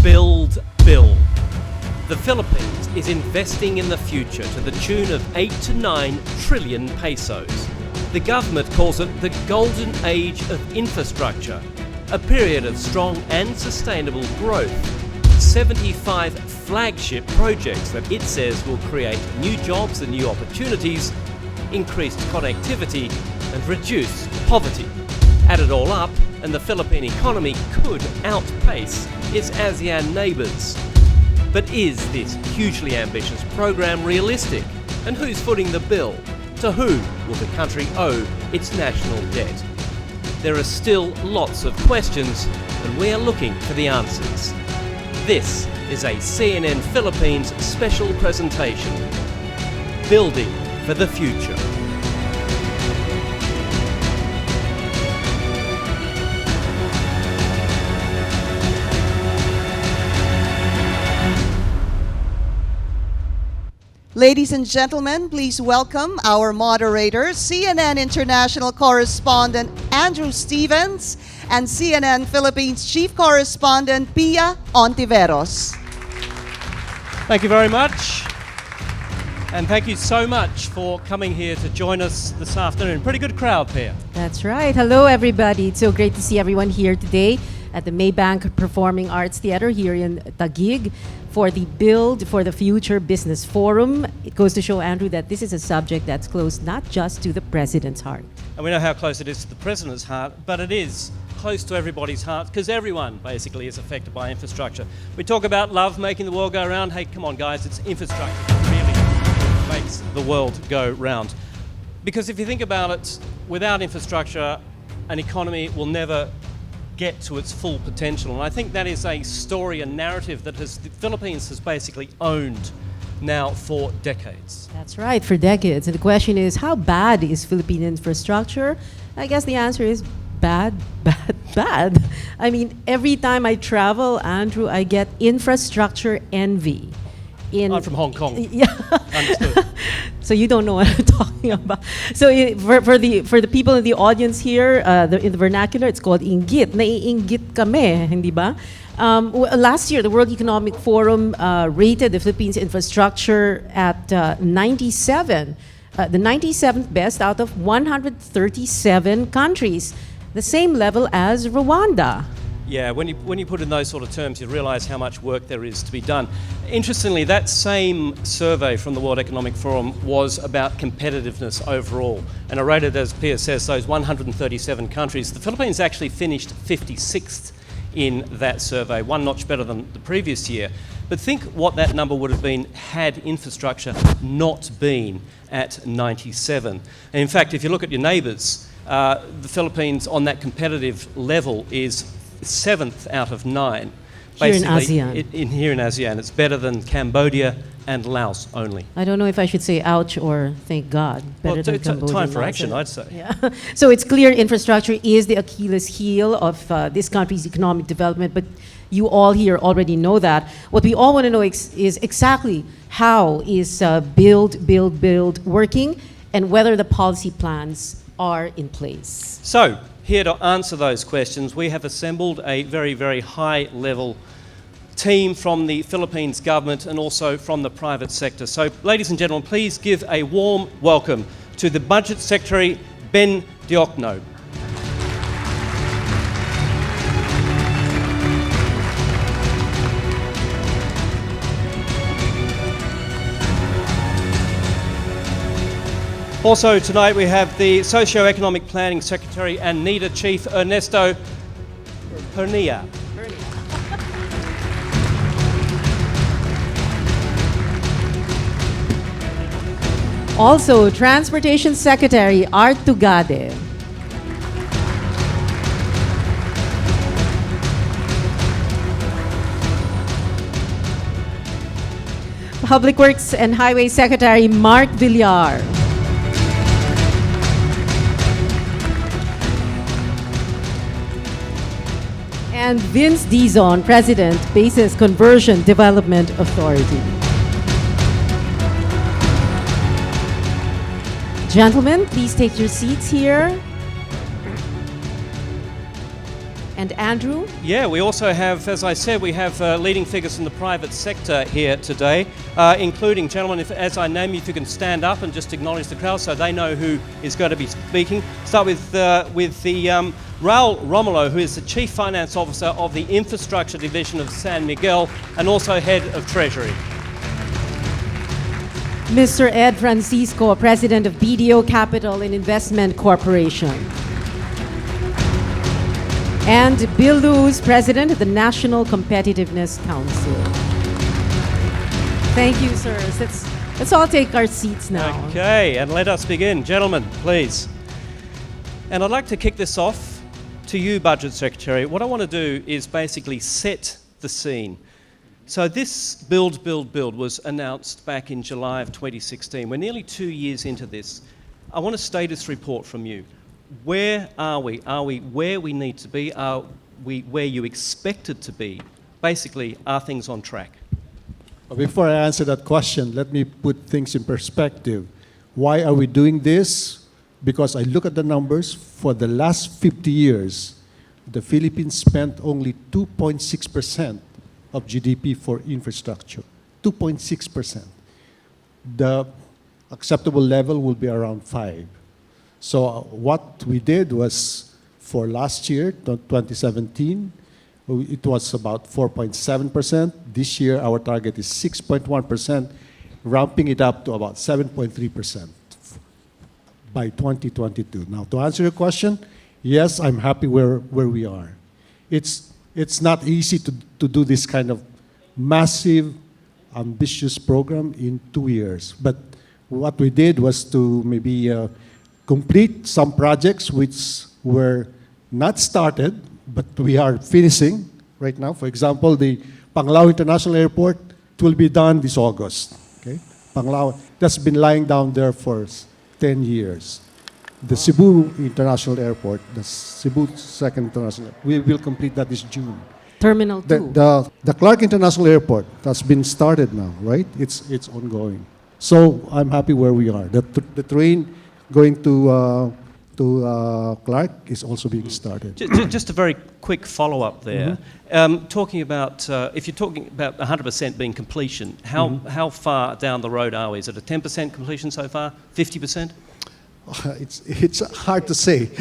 Build. The Philippines is investing in the future to the tune of 8 to 9 trillion pesos. The government calls it the golden age of infrastructure, a period of strong and sustainable growth. 75 flagship projects that it says will create new jobs and new opportunities, increased connectivity and reduce poverty. Add it all up and the Philippine economy could outpace its ASEAN neighbours. But is this hugely ambitious program realistic? And who's footing the bill? To whom will the country owe its national debt? There are still lots of questions and we are looking for the answers. This is a CNN Philippines special presentation, Building for the Future. Ladies and gentlemen, please welcome our moderator, CNN International Correspondent Andrew Stevens and CNN Philippines Chief Correspondent Pia Hontiveros. Thank you very much. And thank you so much for coming here to join us this afternoon. Pretty good crowd, Pia. That's right. Hello, everybody. It's so great to see everyone here today at the Maybank Performing Arts Theater here in Taguig for the Build for the Future Business Forum. It goes to show, Andrew, that this is a subject that's close not just to the President's heart. And we know how close it is to the President's heart, but it is close to everybody's heart because everyone basically is affected by infrastructure. We talk about love making the world go round. Hey, come on, guys, it's infrastructure that really makes the world go round. Because if you think about it, without infrastructure, an economy will never get to its full potential. And I think that is a story, a narrative that the Philippines has basically owned now for decades. That's right, for decades. And the question is, how bad is Philippine infrastructure? I guess the answer is bad. I mean, every time I travel, Andrew, I get infrastructure envy. I'm from Hong Kong. Yeah. Understood. So you don't know what I'm talking about. So for the people in the audience here, in the vernacular, it's called inggit. Naiinggit kami, hindi ba? Last year, the World Economic Forum rated the Philippines infrastructure at 97, the 97th best out of 137 countries, the same level as Rwanda. Yeah, when you put in those sort of terms, you realise how much work there is to be done. Interestingly, that same survey from the World Economic Forum was about competitiveness overall. And I rated, as Pia says, those 137 countries. The Philippines actually finished 56th in that survey, one notch better than the previous year. But think what that number would have been had infrastructure not been at 97. And in fact, if you look at your neighbours, the Philippines on that competitive level is 7th out of 9. Here in ASEAN. Here in ASEAN. It's better than Cambodia and Laos only. I don't know if I should say ouch or thank God. Better than Cambodia. Time for action, I'd say. Yeah. So it's clear infrastructure is the Achilles heel of this country's economic development, but you all here already know that. What we all want to know is exactly how is build working and whether the policy plans are in place. So, here to answer those questions, we have assembled a very, very high-level team from the Philippines government and also from the private sector. So, ladies and gentlemen, please give a warm welcome to the Budget Secretary, Ben Diokno. Also tonight we have the Socio-Economic Planning Secretary and NEDA Chief Ernesto Pernia. Also, Transportation Secretary Art Tugade. Public Works and Highway Secretary Mark Villar. And Vince Dizon, President, Bases Conversion Development Authority. Gentlemen, please take your seats here. And Andrew? Yeah, we also have, as I said, we have leading figures in the private sector here today, including, gentlemen, as I name you, if you can stand up and just acknowledge the crowd so they know who is going to be speaking. Start with the Raul Romulo, who is the Chief Finance Officer of the Infrastructure Division of San Miguel and also Head of Treasury. Mr. Ed Francisco, President of BDO Capital and Investment Corporation. And Bill Luz, President of the National Competitiveness Council. Thank you, sirs. Let's all take our seats now. Okay, and let us begin. Gentlemen, please. And I'd like to kick this off to you, Budget Secretary. What I want to do is basically set the scene. So this Build was announced back in July of 2016. We're nearly 2 years into this. I want a status report from you. Where are we? Are we where we need to be? Are we where you expected to be? Basically, are things on track? Before I answer that question, let me put things in perspective. Why are we doing this? Because I look at the numbers. For the last 50 years, the Philippines spent only 2.6% of GDP for infrastructure. 2.6%. The acceptable level will be around 5%. So what we did was, for last year, 2017, it was about 4.7%. This year, our target is 6.1%, ramping it up to about 7.3% by 2022. Now, to answer your question, yes, I'm happy where we are. It's not easy to do this kind of massive, ambitious program in 2 years. But what we did was to maybe complete some projects which were not started, but we are finishing right now. For example, the Panglao International Airport, it will be done this August. Okay? Panglao, that's been lying down there for 10 years. The Cebu International Airport, the Cebu Second International, we will complete that this June. Terminal 2. The Clark International Airport has been started now, right? It's ongoing. So I'm happy where we are. The train going to Clark is also being started. Just a very quick follow-up there. Talking about, if you're talking about 100% being completion, how far down the road are we? Is it a 10% completion so far? 50%? It's hard to say.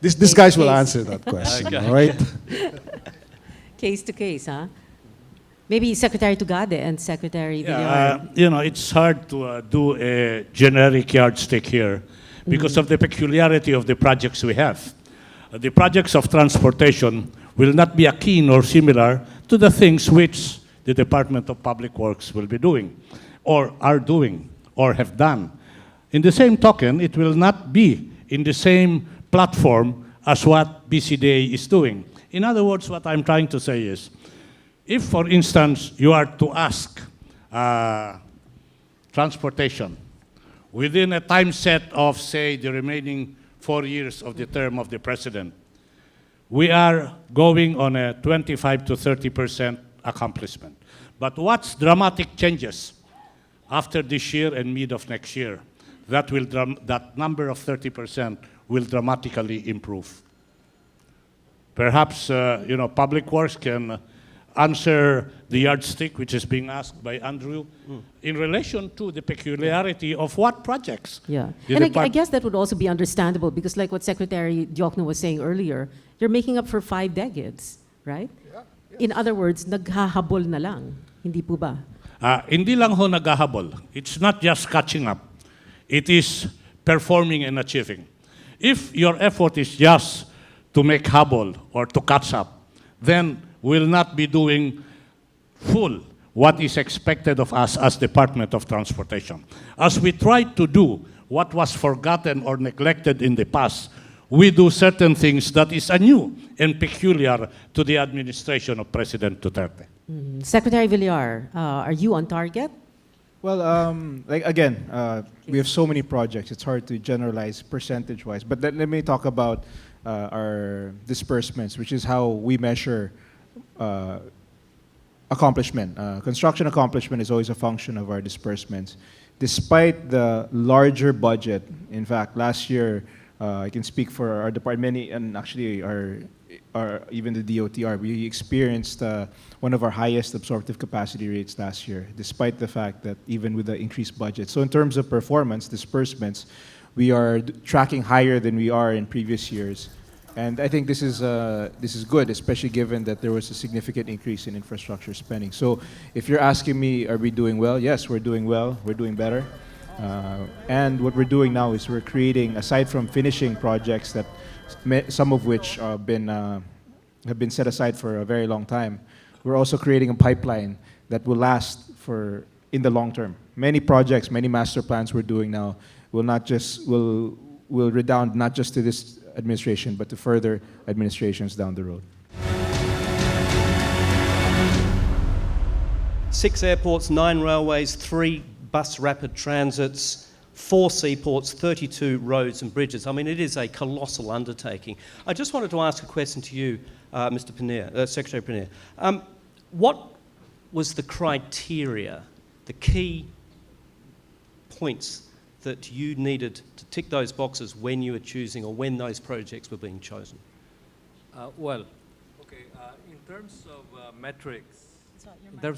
These guys will answer that question, Okay. all right? Case to case, huh? Maybe Secretary Tugade and Secretary Villar. It's hard to do a generic yardstick here because of the peculiarity of the projects we have. The projects of transportation will not be akin or similar to the things which the Department of Public Works will be doing, or are doing, or have done. In the same token, it will not be in the same platform as what BCDA is doing. In other words, what I'm trying to say is, if, for instance, you are to ask transportation within a time set of, say, the remaining 4 years of the term of the president, we are going on a 25 to 30% accomplishment. But what's dramatic changes after this year and mid of next year? That number of 30% will dramatically improve. Perhaps, Public Works can answer the yardstick which is being asked by Andrew in relation to the peculiarity of what projects. Yeah, and I guess that would also be understandable because like what Secretary Diokno was saying earlier, you're making up for 5 decades, right? Yeah. In other words, naghahabol na lang, hindi po ba? Hindi lang ho naghahabol. It's not just catching up. It is performing and achieving. If your effort is just to make habol or to catch up, then we'll not be doing full what is expected of us as Department of Transportation. As we try to do what was forgotten or neglected in the past, we do certain things that is anew and peculiar to the administration of President Duterte. Secretary Villar, are you on target? Well, we have so many projects. It's hard to generalize percentage-wise. But let me talk about our disbursements, which is how we measure accomplishment. Construction accomplishment is always a function of our disbursements. Despite the larger budget, in fact, last year, I can speak for our department, and actually our or even the DOTR, we experienced one of our highest absorptive capacity rates last year, despite the fact that even with the increased budget. So in terms of performance, disbursements, we are tracking higher than we are in previous years. And I think this is good, especially given that there was a significant increase in infrastructure spending. So if you're asking me, are we doing well? Yes, we're doing well. We're doing better. And what we're doing now is we're creating, aside from finishing projects that some of which have been set aside for a very long time, we're also creating a pipeline that will last for in the long term. Many projects, many master plans we're doing now will redound not just to this administration, but to further administrations down the road. 6 airports, 9 railways, 3 bus rapid transits, 4 seaports, 32 roads and bridges. I mean, it is a colossal undertaking. I just wanted to ask a question to you, Mr. Pinner, Secretary Pinner. What was the criteria, the key points that you needed to tick those boxes when you were choosing or when those projects were being chosen? In terms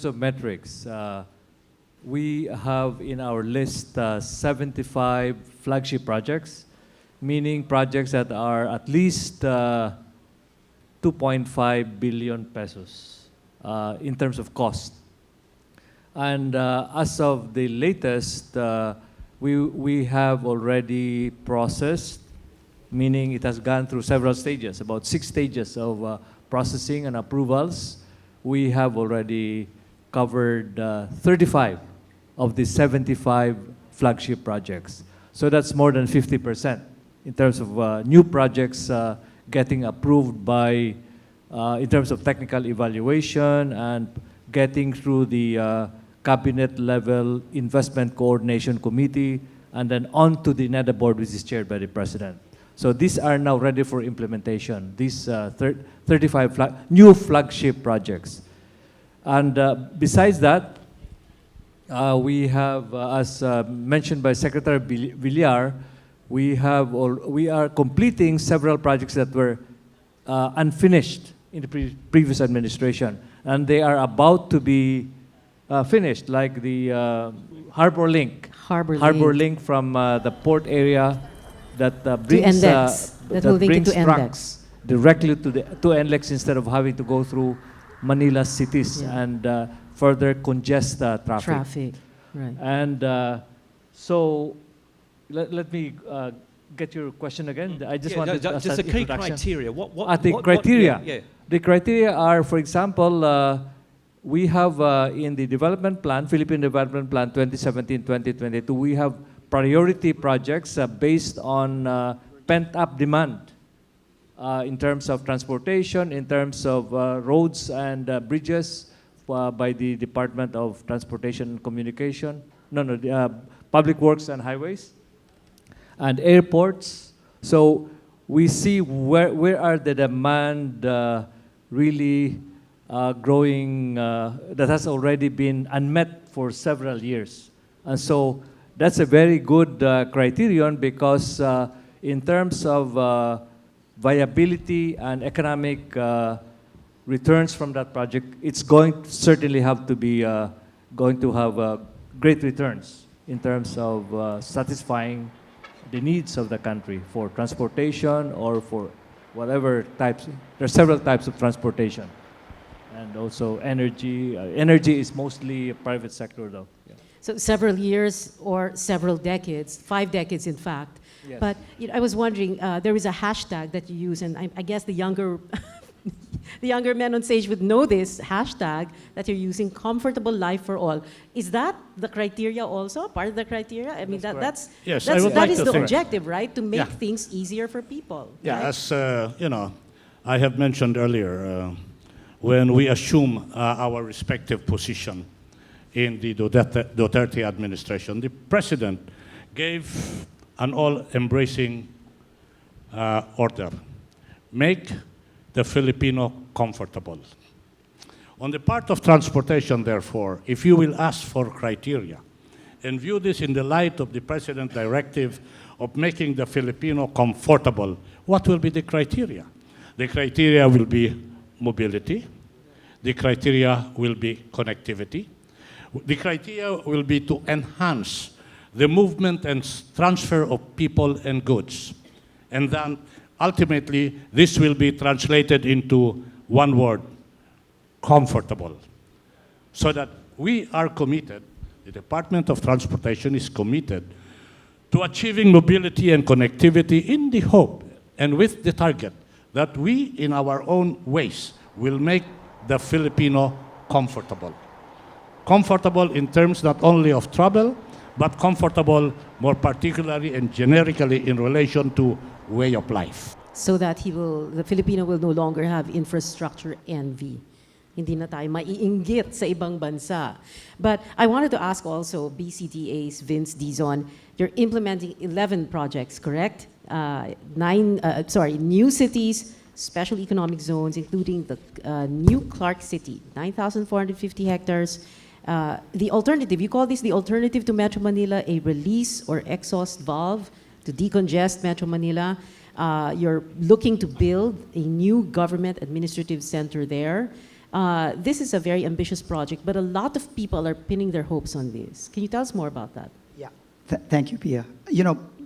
of metrics, we have in our list 75 flagship projects, meaning projects that are at least 2.5 billion pesos in terms of cost. And as of the latest, we have already processed, meaning it has gone through several stages, about 6 stages of processing and approvals. We have already covered 35 of the 75 flagship projects. So that's more than 50% in terms of new projects getting approved by, in terms of technical evaluation and getting through the cabinet level investment coordination committee, and then on to the NEDA board, which is chaired by the president. So these are now ready for implementation, these 35 new flagship projects. And besides that, we have, as mentioned by Secretary Villar, we are completing several projects that were unfinished in the previous administration, and they are about to be finished, like the Harbor Link. Harbor Link from the port area that brings trucks directly to NLEX instead of having to go through Manila cities and further congest traffic. Right. And so let me get your question again. I just wanted to just the key criteria. The criteria are, for example, we have in the development plan, Philippine Development Plan 2017-2022, we have priority projects based on pent-up demand in terms of transportation, in terms of roads and bridges by the Department of Transportation and Communication, Public Works and Highways, and airports. So we see where are the demand really growing that has already been unmet for several years. And so that's a very good criterion, because in terms of viability and economic returns from that project, it's going to certainly have to be going to have great returns in terms of satisfying the needs of the country for transportation or for whatever types. There are several types of transportation. And also energy. Energy is mostly private sector, though. Yeah. So several years or several decades, 5 decades in fact. Yes. But I was wondering, there is a hashtag that you use, and I guess the younger the younger men on stage would know this hashtag that you're using, comfortable life for all. Is that the criteria also, part of the criteria? I mean, that is the objective, right? To make things easier for people. Yeah, right? as I have mentioned earlier, when we assume our respective position in the Duterte administration, the president gave an all-embracing order: make the Filipino comfortable. On the part of transportation, therefore, if you will ask for criteria and view this in the light of the president's directive of making the Filipino comfortable, what will be the criteria? The criteria will be mobility. The criteria will be connectivity. The criteria will be to enhance the movement and transfer of people and goods. And then ultimately, this will be translated into one word: comfortable. So that we are committed, the Department of Transportation is committed to achieving mobility and connectivity in the hope and with the target that we, in our own ways, will make the Filipino comfortable. Comfortable in terms not only of travel, but comfortable more particularly and generically in relation to way of life. So that the Filipino will no longer have infrastructure envy. Hindi na tayo maiinggit sa ibang bansa. But I wanted to ask also BCDA's Vince Dizon, you're implementing 11 projects, correct? New cities, special economic zones, including the new Clark City, 9,450 hectares. The alternative, you call this the alternative to Metro Manila, a release or exhaust valve to decongest Metro Manila. You're looking to build a new government administrative center there. This is a very ambitious project, but a lot of people are pinning their hopes on this. Can you tell us more about that? Yeah, thank you, Pia.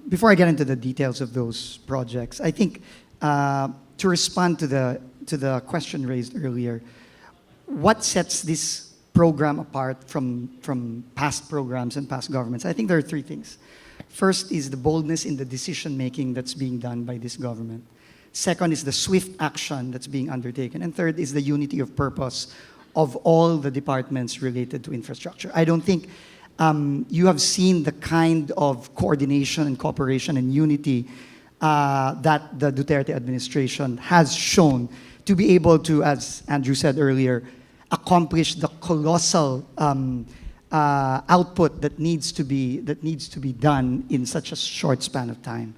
Before I get into the details of those projects, I think to respond to the question raised earlier, what sets this program apart from past programs and past governments? I think there are three things. First is the boldness in the decision-making that's being done by this government. Second is the swift action that's being undertaken. And third is the unity of purpose of all the departments related to infrastructure. I don't think you have seen the kind of coordination and cooperation and unity that the Duterte administration has shown to be able to, as Andrew said earlier, accomplish the colossal output that needs to be done in such a short span of time.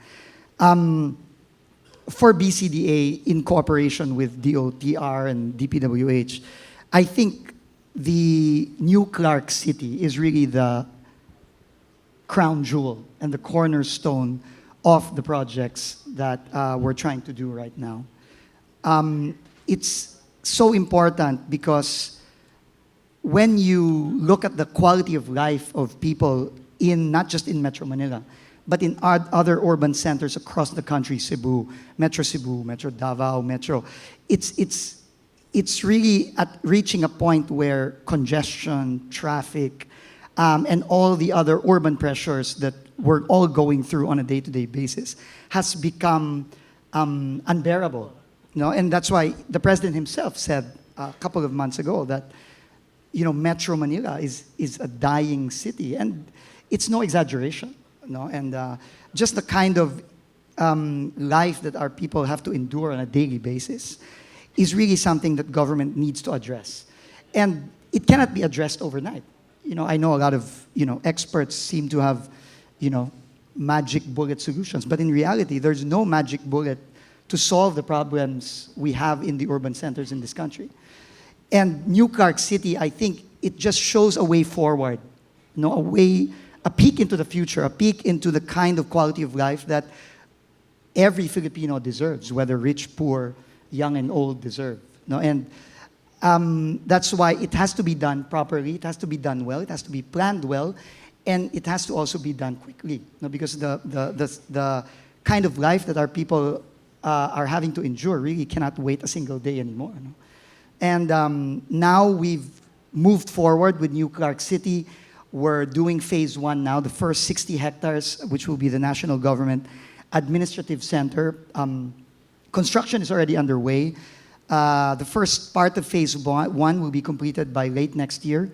For BCDA, in cooperation with DOTR and DPWH, I think the new Clark City is really the crown jewel and the cornerstone of the projects that we're trying to do right now. It's so important because when you look at the quality of life of people not just in Metro Manila, but in other urban centers across the country, Cebu, Metro Davao, it's really at reaching a point where congestion, traffic, and all the other urban pressures that we're all going through on a day-to-day basis has become unbearable. And that's why the president himself said a couple of months ago that Metro Manila is a dying city, and it's no exaggeration. And just the kind of life that our people have to endure on a daily basis is really something that government needs to address. And it cannot be addressed overnight. I know a lot of experts seem to have magic bullet solutions, but in reality, there's no magic bullet to solve the problems we have in the urban centers in this country. And New Clark City, I think it just shows a way forward, a peek into the future, a peek into the kind of quality of life that every Filipino deserves, whether rich, poor, young, and old deserve. And that's why it has to be done properly, it has to be done well, it has to be planned well, and it has to also be done quickly. Because the kind of life that our people are having to endure really cannot wait a single day anymore. And now we've moved forward with New Clark City. We're doing phase 1 now, the first 60 hectares, which will be the national government administrative center. Construction is already underway. The first part of phase 1 will be completed by late next year,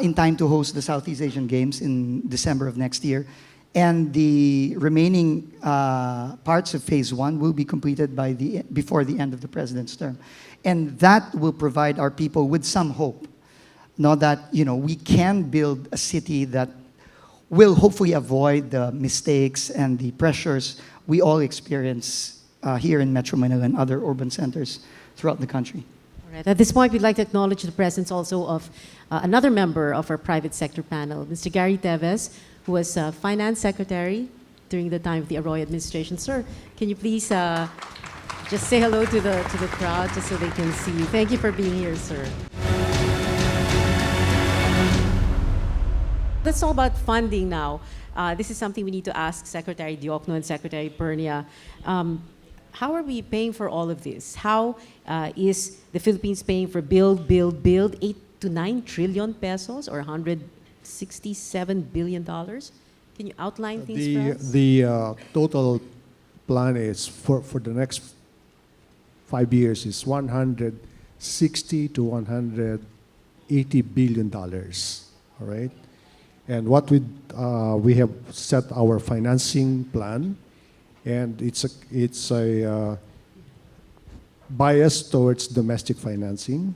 in time to host the Southeast Asian Games in December of next year. And the remaining parts of phase 1 will be completed before the end of the president's term. And that will provide our people with some hope. That we can build a city that will hopefully avoid the mistakes and the pressures we all experience here in Metro Manila and other urban centers throughout the country. All right. At this point, we'd like to acknowledge the presence also of another member of our private sector panel, Mr. Gary Teves, who was Finance Secretary during the time of the Arroyo administration. Sir, can you please Just say hello to the crowd just so they can see you. Thank you for being here, sir. Let's talk about funding now. This is something we need to ask Secretary Diokno and Secretary Pernia. How are we paying for all of this? How is the Philippines paying for build, 8 to 9 trillion pesos or $167 billion? Can you outline things for us? The total plan is for the next 5 years is 160 to 180 billion dollars. All right, and what we have set our financing plan, and it's a bias towards domestic financing.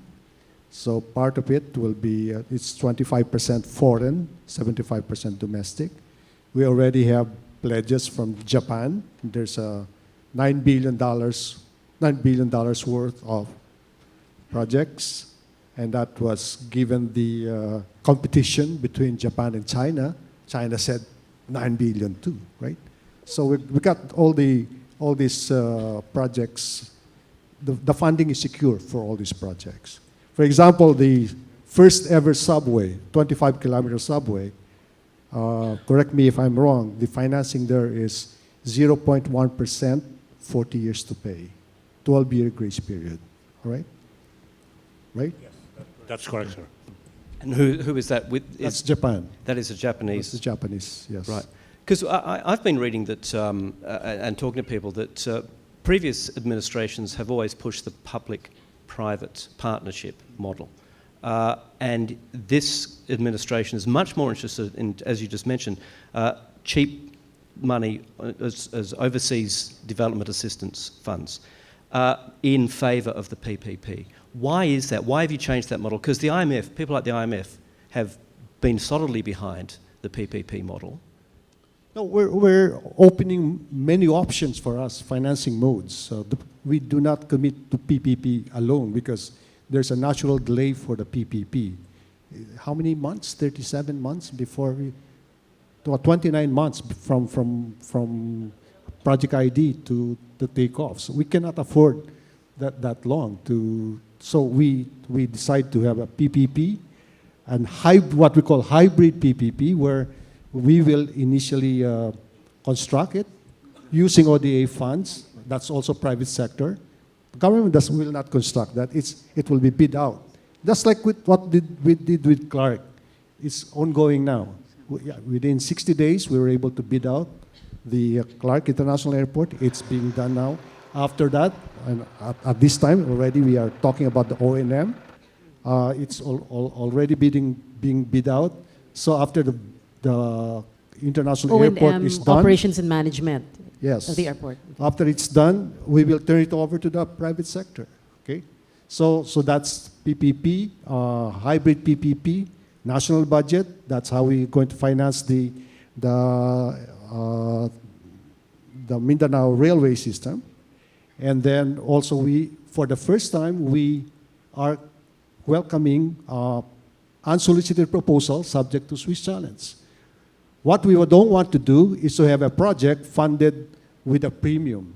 So part of it will be it's 25% foreign, 75% domestic. We already have pledges from Japan. There's a $9 billion worth of projects, and that was given the competition between Japan and China. China said 9 billion too, right? So we got all these projects. The funding is secure for all these projects. For example, the first ever subway, 25-kilometer subway, correct me if I'm wrong, the financing there is 0.1%, 40 years to pay, 12-year grace period, all right? Right? Yes, that's correct, sir. And who is that with? That's Japan. That is a Japanese. That's the Japanese, yes. Right. Because I've been reading that and talking to people that previous administrations have always pushed the public-private partnership model. And this administration is much more interested in, as you just mentioned, cheap money as overseas development assistance funds in favour of the PPP. Why is that? Why have you changed that model? Because the IMF, people like the IMF, have been solidly behind the PPP model. No, we're opening many options for us, financing modes. So we do not commit to PPP alone because there's a natural delay for the PPP. How many months? 37 months before we, 29 months from project ID to take off. So we cannot afford that long to. So we decide to have a PPP and what we call hybrid PPP, where we will initially construct it using ODA funds. That's also private sector. The government will not construct that. It will be bid out. Just like with what we did with Clark. It's ongoing now. Within 60 days, we were able to bid out the Clark International Airport. It's being done now. After that, and at this time already, we are talking about the O&M. It's already being bid out. So after the international airport is done, operations and management. Yes. Of the airport. After it's done, we will turn it over to the private sector. Okay, so that's PPP, hybrid PPP, national budget. That's how we're going to finance the Mindanao railway system, and then also for the first time, we are welcoming unsolicited proposals subject to Swiss challenge. What we don't want to do is to have a project funded with a premium.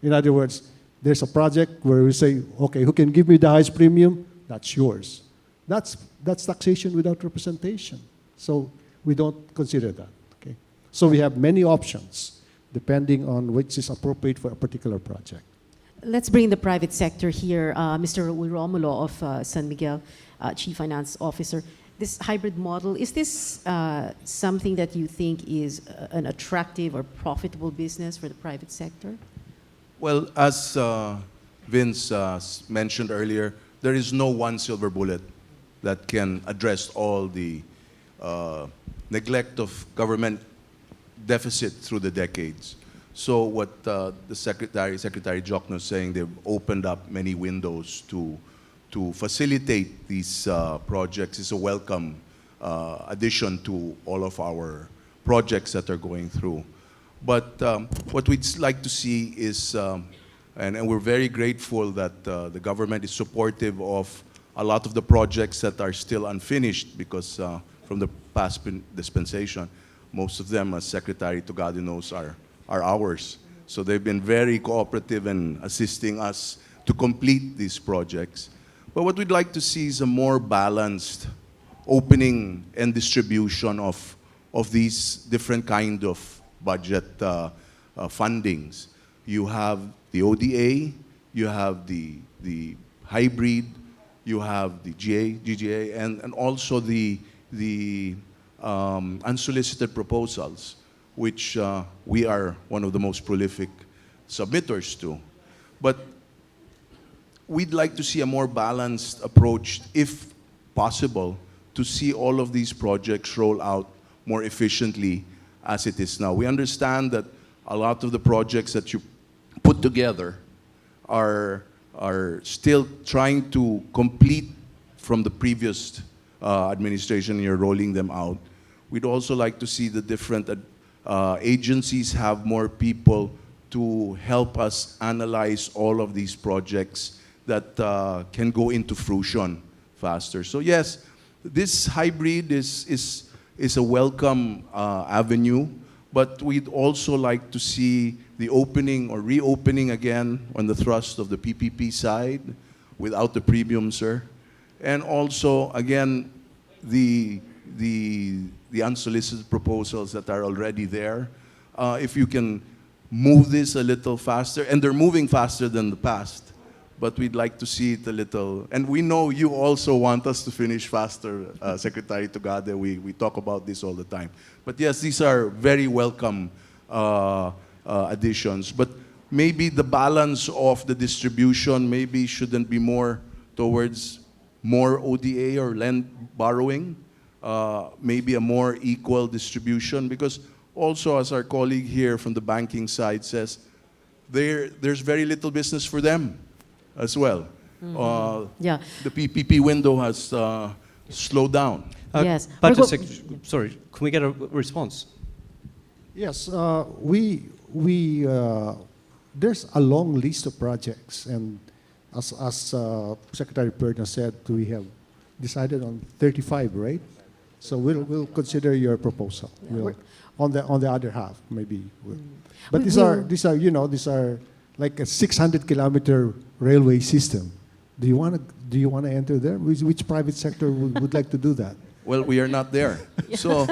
In other words, there's a project where we say, okay, who can give me the highest premium? That's yours. That's taxation without representation. So we don't consider that. Okay. So we have many options depending on which is appropriate for a particular project. Let's bring the private sector here. Mr. Romulo of San Miguel, Chief Finance Officer. This hybrid model, is this something that you think is an attractive or profitable business for the private sector? Well, as Vince mentioned earlier, there is no one silver bullet that can address all the neglect of government deficit through the decades. So what the Secretary Diokno is saying, they've opened up many windows to facilitate these projects is a welcome addition to all of our projects that are going through. But what we'd like to see is, and we're very grateful that the government is supportive of a lot of the projects that are still unfinished because from the past dispensation, most of them, as Secretary Togado knows, are ours. So they've been very cooperative in assisting us to complete these projects. But what we'd like to see is a more balanced opening and distribution of these different kind of budget fundings. You have the ODA, you have the hybrid, you have the GGA, and also the unsolicited proposals, which we are one of the most prolific submitters to. But we'd like to see a more balanced approach, if possible, to see all of these projects roll out more efficiently as it is now. We understand that a lot of the projects that you put together are still trying to complete from the previous administration, and you're rolling them out. We'd also like to see the different agencies have more people to help us analyze all of these projects that can go into fruition faster. So yes, this hybrid is a welcome avenue, but we'd also like to see the opening or reopening again on the thrust of the PPP side without the premium, sir. And also, again, the unsolicited proposals that are already there. If you can move this a little faster, and they're moving faster than the past, but we'd like to see it a little, and we know you also want us to finish faster, Secretary Tugade. We talk about this all the time. But yes, these are very welcome additions. But maybe the balance of the distribution maybe shouldn't be more towards more ODA or borrowing, maybe a more equal distribution, because also, as our colleague here from the banking side says, there's very little business for them as well. Yeah. The PPP window has slowed down. Yes. Budget sorry, can we get a response? Yes, there's a long list of projects, and as Secretary Perna said, we have decided on 35, right? So we'll consider your proposal. On the other half, maybe. But these are like a 600-kilometer railway system. Do you want to enter there? Which private sector would like to do that? Well, we are not there. So,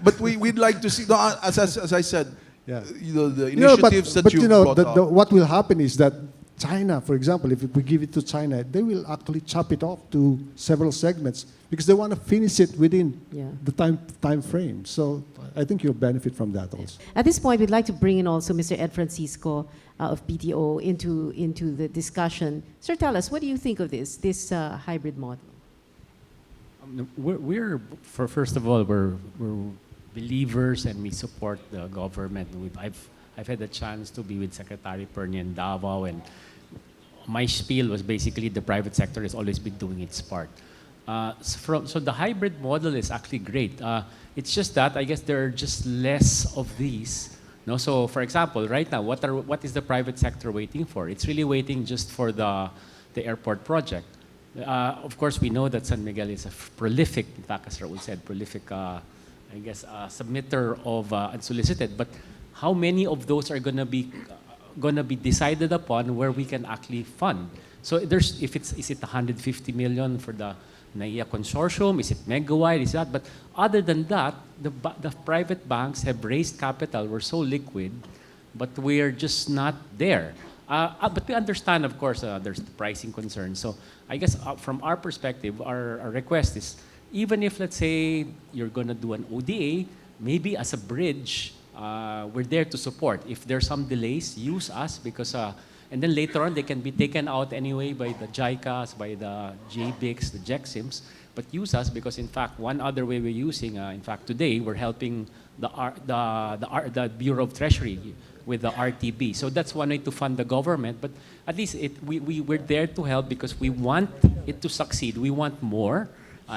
but we'd like to see. No, as I said, Yeah. The initiatives that you brought up. What will happen is that China, for example, if we give it to China, they will actually chop it off to several segments because they want to finish it within the time frame. So I think you'll benefit from that also. At this point, we'd like to bring in also Mr. Ed Francisco of PTO into the discussion. Sir, tell us, what do you think of this hybrid model? First of all, we're believers and we support the government. I've had the chance to be with Secretary Perna in Davao, and my spiel was basically the private sector has always been doing its part. So the hybrid model is actually great. It's just that I guess there are just less of these. No, so for example, right now, what is the private sector waiting for? It's really waiting just for the airport project. Of course, we know that San Miguel is a prolific, in fact, as Raul said, prolific, submitter of unsolicited. But how many of those are gonna be decided upon where we can actually fund? So is it 150 million for the NAIA consortium? Is it megawide? Is that? But other than that, the private banks have raised capital. We're so liquid, but we're just not there. But we understand, of course, there's the pricing concern. So I guess from our perspective, our request is, even if, let's say, you're going to do an ODA, maybe as a bridge, we're there to support. If there's some delays, use us because, and then later on, they can be taken out anyway by the JICAs, by the JBICs, the JEXIMs, but use us because, in fact, one other way we're using, in fact, today, we're helping the Bureau of Treasury with the RTB. So that's one way to fund the government, but at least we're there to help because we want it to succeed. We want more,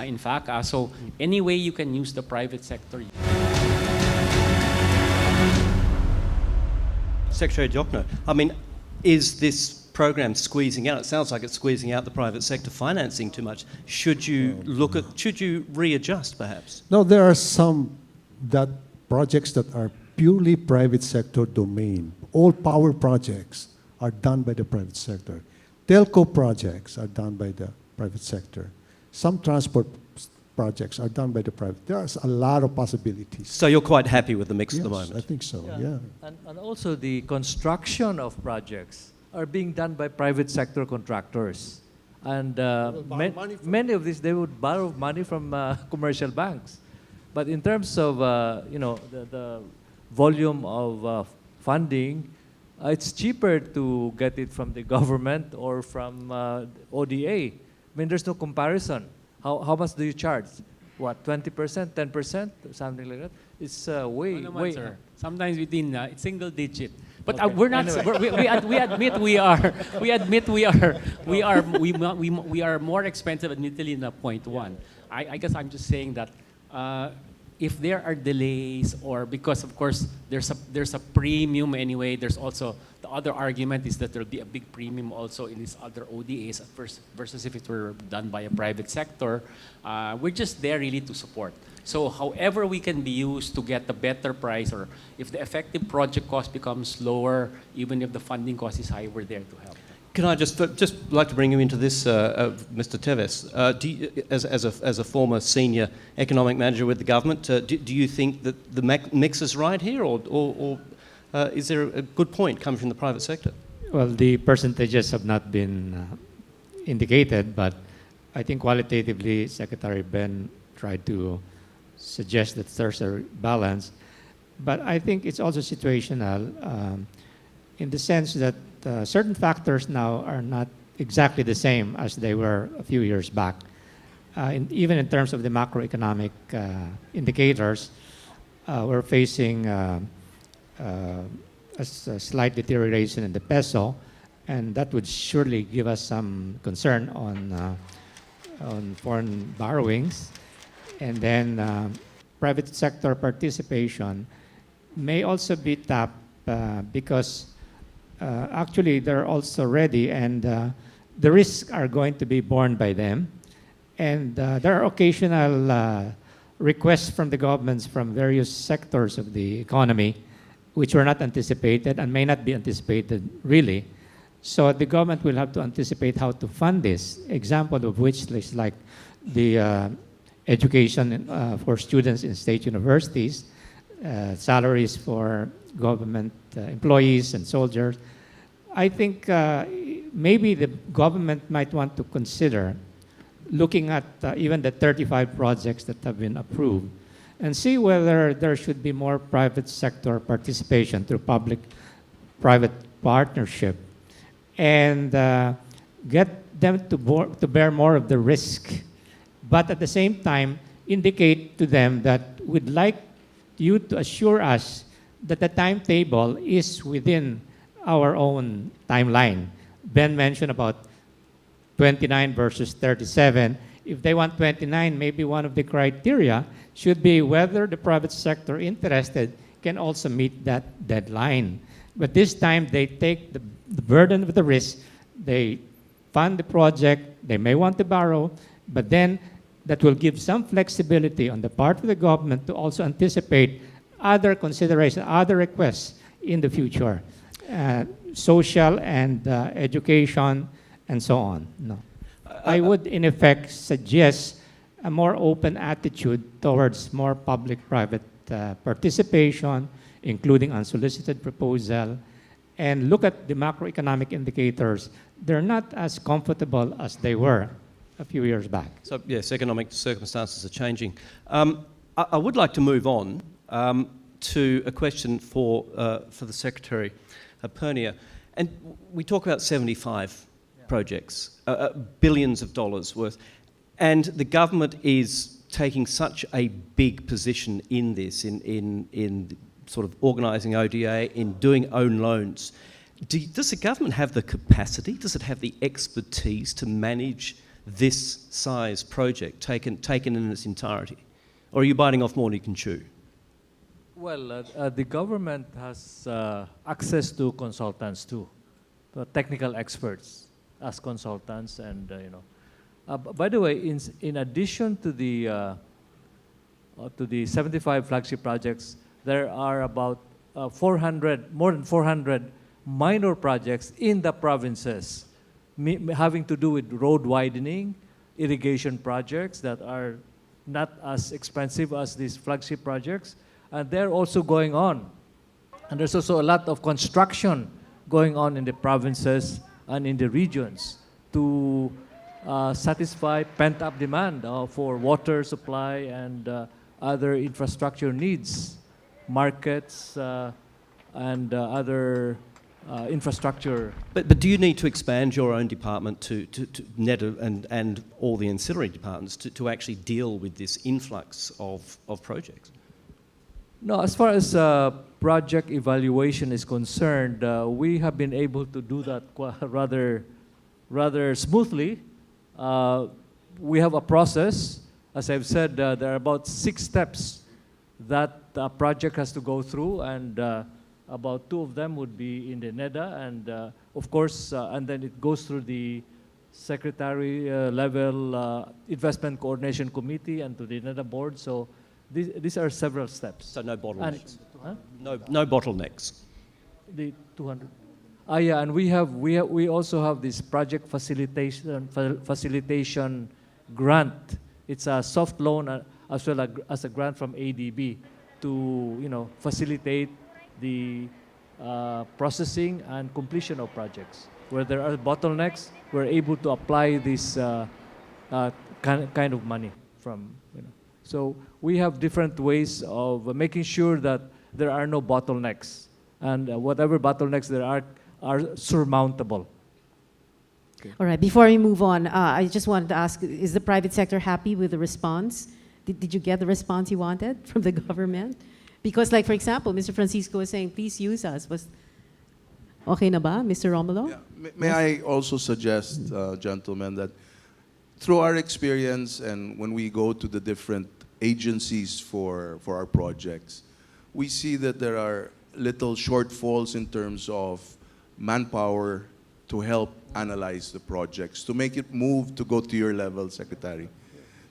in fact. So any way you can use the private sector. Secretary Jokno, I mean, is this program squeezing out? It sounds like it's squeezing out the private sector financing too much. Should you readjust perhaps? No, there are some projects that are purely private sector domain all power projects are done by the private sector. Telco projects are done by the private sector. Some transport projects are done by the private. There's a lot of possibilities. So you're quite happy with the mix Yes, at the moment? I think so, yeah. And also the construction of projects are being done by private sector contractors. And many of these, they would borrow money from commercial banks. But in terms of the volume of funding, it's cheaper to get it from the government or from ODA. I mean, there's no comparison. How much do you charge? What, 20%, 10%, something like that? It's way. Sir. Sometimes within single digit. But Okay. we're not. Anyway. We admit we are more expensive, admittedly, in a 0.1. I guess I'm just saying that if there are delays, or because of course there's a premium anyway. There's also the other argument is that there'll be a big premium also in these other ODAs at first versus if it were done by a private sector. We're just there really to support. So however we can be used to get a better price, or if the effective project cost becomes lower, even if the funding cost is high, we're there to help. Can I just like to bring you into this, Mr. Teves? As a former senior economic manager with the government, do you think that the mix is right here, or is there a good point coming from the private sector? Well, the percentages have not been indicated, but I think qualitatively, Secretary Ben tried to suggest that there's a balance. But I think it's also situational in the sense that certain factors now are not exactly the same as they were a few years back. Even in terms of the macroeconomic indicators, we're facing a slight deterioration in the peso, and that would surely give us some concern on foreign borrowings. And then private sector participation may also be tapped because actually they're also ready, and the risks are going to be borne by them. And there are occasional requests from the governments from various sectors of the economy which were not anticipated and may not be anticipated really. So the government will have to anticipate how to fund this. Example of which is like the education for students in state universities, salaries for government employees and soldiers. I think maybe the government might want to consider looking at even the 35 projects that have been approved and see whether there should be more private sector participation through public-private partnership and get them to bear more of the risk, but at the same time indicate to them that we'd like you to assure us that the timetable is within our own timeline. Ben mentioned about 29 versus 37. If they want 29, maybe one of the criteria should be whether the private sector interested can also meet that deadline. But this time they take the burden of the risk, they fund the project, they may want to borrow, but then that will give some flexibility on the part of the government to also anticipate other considerations, other requests in the future, social and education and so on. No. I would, in effect, suggest a more open attitude towards more public-private participation, including unsolicited proposal, and look at the macroeconomic indicators. They're not as comfortable as they were a few years back. So yes, economic circumstances are changing. I would like to move on to a question for the Secretary, Pernia. And we talk about 75 projects, billions of dollars worth, and the government is taking such a big position in this, in sort of organising ODA, in doing own loans. Does the government have the capacity, does it have the expertise to manage this size project taken in its entirety? Or are you biting off more than you can chew? Well, the government has access to consultants too, to technical experts as consultants, and by the way, in addition to the 75 flagship projects, there are about more than 400 minor projects in the provinces, having to do with road widening, irrigation projects that are not as expensive as these flagship projects, and they're also going on. And there's also a lot of construction going on in the provinces and in the regions to satisfy pent-up demand for water supply and other infrastructure needs, markets, and other infrastructure. But do you need to expand your own department to net and all the ancillary departments to actually deal with this influx of projects? No, as far as project evaluation is concerned, we have been able to do that rather smoothly. We have a process. As I've said, there are about 6 steps that a project has to go through, and about 2 of them would be in the NEDA, and of course, and then it goes through the secretary level investment coordination committee and to the NEDA board. So these are several steps. So no bottlenecks. And, No bottlenecks. the 200. Yeah, and we also have this project facilitation grant. It's a soft loan as well as a grant from ADB to facilitate the processing and completion of projects. Where there are bottlenecks, we're able to apply this kind of money from. So we have different ways of making sure that there are no bottlenecks, and whatever bottlenecks there are surmountable. Okay. All right, before we move on, I just wanted to ask, is the private sector happy with the response? Did you get the response you wanted from the government? Because, like, for example, Mr. Francisco was saying, please use us. Okay na ba, Mr. Romulo? Yeah. May I also suggest, gentlemen, that through our experience and when we go to the different agencies for our projects, we see that there are little shortfalls in terms of manpower to help analyze the projects, to make it move to go to your level, Secretary.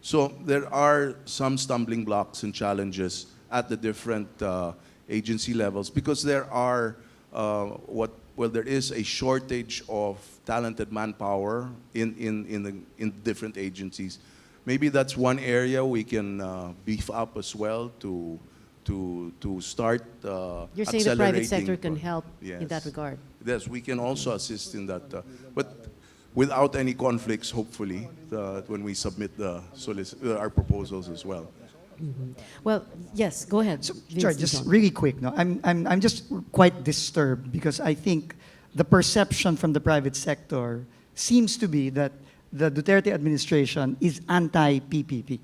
So there are some stumbling blocks and challenges at the different agency levels because there are there is a shortage of talented manpower in different agencies. Maybe that's one area we can beef up as well to start You're saying the private sector can help in that regard? Yes, we can also assist in that, but without any conflicts, hopefully, when we submit our proposals as well. Mm-hmm. Well, yes, go ahead. So, sorry, just really quick. No, I'm just quite disturbed because I think the perception from the private sector seems to be that the Duterte administration is anti-PPP.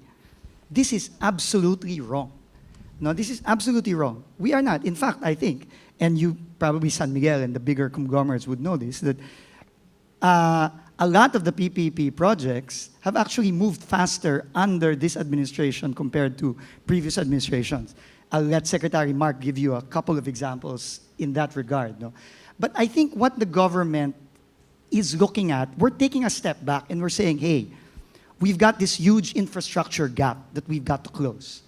This is absolutely wrong. No, this is absolutely wrong. We are not. In fact, I think, and you probably San Miguel and the bigger conglomerates would know this, that a lot of the PPP projects have actually moved faster under this administration compared to previous administrations. I'll let Secretary Mark give you a couple of examples in that regard. No? But I think what the government is looking at, we're taking a step back and we're saying, hey, we've got this huge infrastructure gap that we've got to close.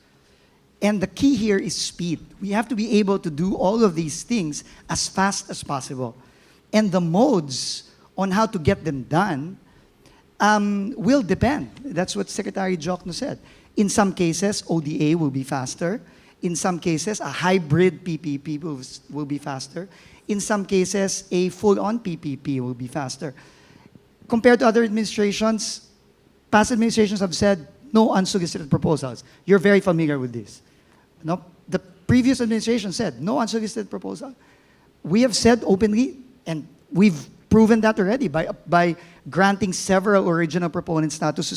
And the key here is speed. We have to be able to do all of these things as fast as possible. And the modes on how to get them done will depend. That's what Secretary Jokno said. In some cases, ODA will be faster. In some cases, a hybrid PPP will be faster. In some cases, a full-on PPP will be faster. Compared to other administrations, past administrations have said, no unsolicited proposals. You're very familiar with this. No, the previous administration said, no unsolicited proposal. We have said openly, and we've proven that already by granting several original proponent status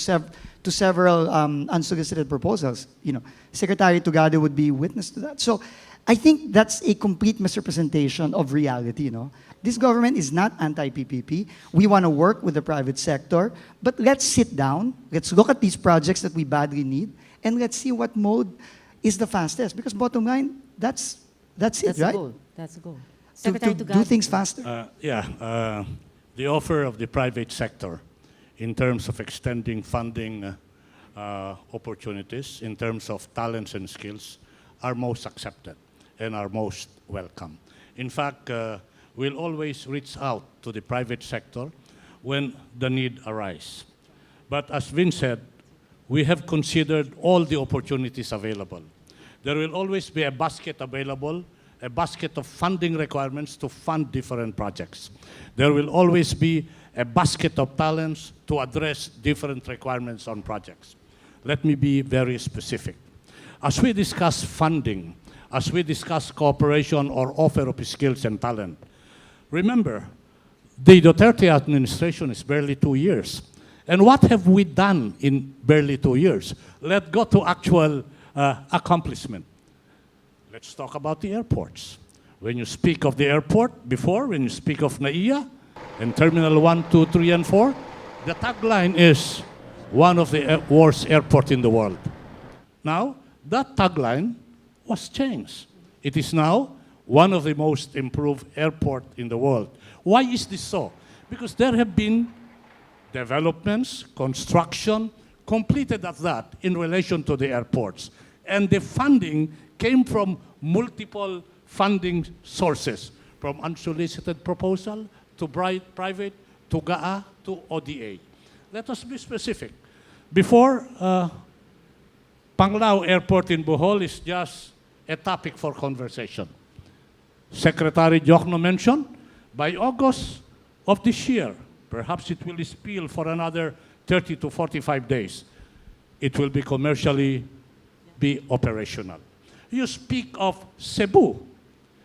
to several unsolicited proposals. Secretary Tugade would be witness to that. So I think that's a complete misrepresentation of reality. This government is not anti-PPP. We want to work with the private sector, but let's sit down, let's look at these projects that we badly need, and let's see what mode is the fastest. Because bottom line, that's it, right? Goal. That's the goal. To do things faster. The offer of the private sector in terms of extending funding opportunities, in terms of talents and skills, are most accepted and are most welcome. In fact, will always reach out to the private sector when the need arises. But as Vin said, we have considered all the opportunities available. There will always be a basket available, a basket of funding requirements to fund different projects. There will always be a basket of talents to address different requirements on projects. Let me be very specific. As we discuss funding, as we discuss cooperation or offer of skills and talent, remember, the Duterte administration is barely 2 years. And what have we done in barely 2 years? Let's go to actual accomplishment. Let's talk about the airports. When you speak of the airport before, when you speak of NAIA and Terminal 1, 2, 3, and 4, the tagline is one of the worst airports in the world. Now, that tagline was changed. It is now one of the most improved airports in the world. Why is this so? Because there have been developments, construction, completed at that in relation to the airports. And the funding came from multiple funding sources, from unsolicited proposal to private, to GAA, to ODA. Let us be specific. Before, Panglao Airport in Bohol is just a topic for conversation. Secretary Jokno mentioned, by August of this year, perhaps it will spill for another 30 to 45 days, it will be commercially be operational. You speak of Cebu.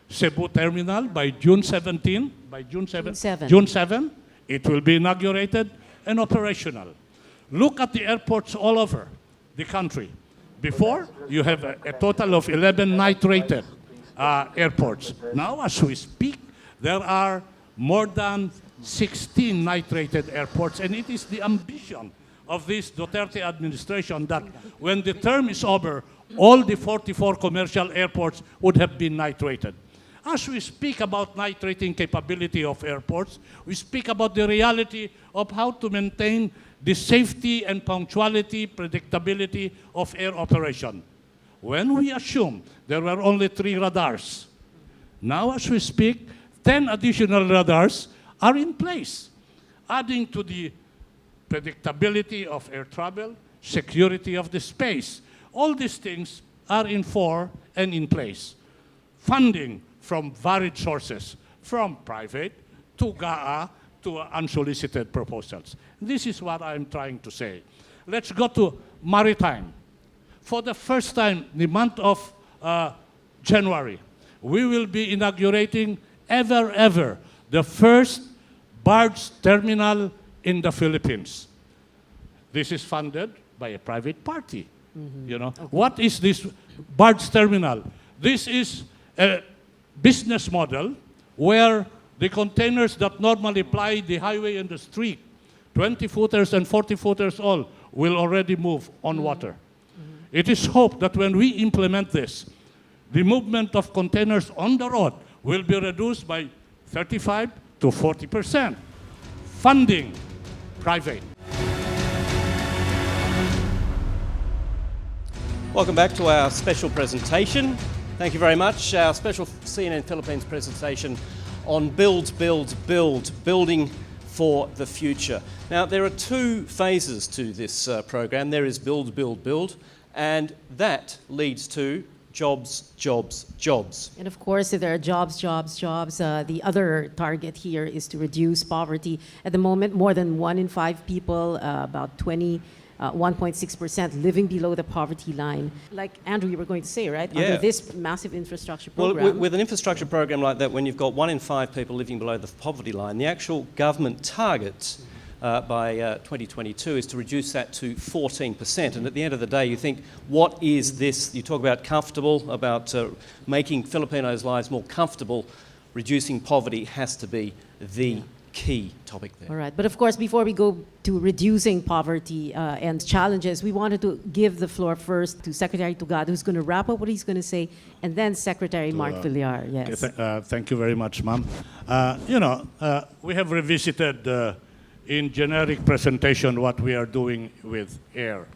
Cebu Terminal by June 17, June 7, it will be inaugurated and operational. Look at the airports all over the country. Before, you have a total of 11 night-rated airports. Now, as we speak, there are more than 16 night-rated airports, and it is the ambition of this Duterte administration that when the term is over, all the 44 commercial airports would have been night-rated. As we speak about night-rating capability of airports, we speak about the reality of how to maintain the safety and punctuality, predictability of air operation. When we assume there were only 3 radars, now as we speak, 10 additional radars are in place, adding to the predictability of air travel, security of the space. All these things are in force and in place. Funding from varied sources, from private to GAA to unsolicited proposals. This is what I'm trying to say. Let's go to maritime. For the first time, the month of January, we will be inaugurating ever, the first barge terminal in the Philippines. This is funded by a private party. You know, okay. What is this barge terminal? This is a business model where the containers that normally ply the highway and the street, 20-footers and 40-footers all, will already move on water. It is hoped that when we implement this, the movement of containers on the road will be reduced by 35 to 40%. Funding, private. Welcome back to our special presentation. Thank you very much. Our special CNN Philippines presentation on building for the future. Now, there are 2 phases to this program. There is build, and that leads to jobs. And of course, if there are jobs, the other target here is to reduce poverty. At the moment, more than 1 in 5 people, about 1.6% living below the poverty line. Like Andrew, you were going to say, right? Yeah. Under this massive infrastructure program. Well, with an infrastructure program like that, when you've got 1 in 5 people living below the poverty line, the actual government target by 2022 is to reduce that to 14%. And at the end of the day, you think, what is this? You talk about comfortable, about making Filipinos' lives more comfortable. Reducing poverty has to be the key topic there. All right, but of course, before we go to reducing poverty and challenges, we wanted to give the floor first to Secretary Tugado, who's going to wrap up what he's going to say, and then Secretary Mark Villar. Yes. Okay, thank you very much, ma'am. We have revisited in generic presentation what we are doing with air,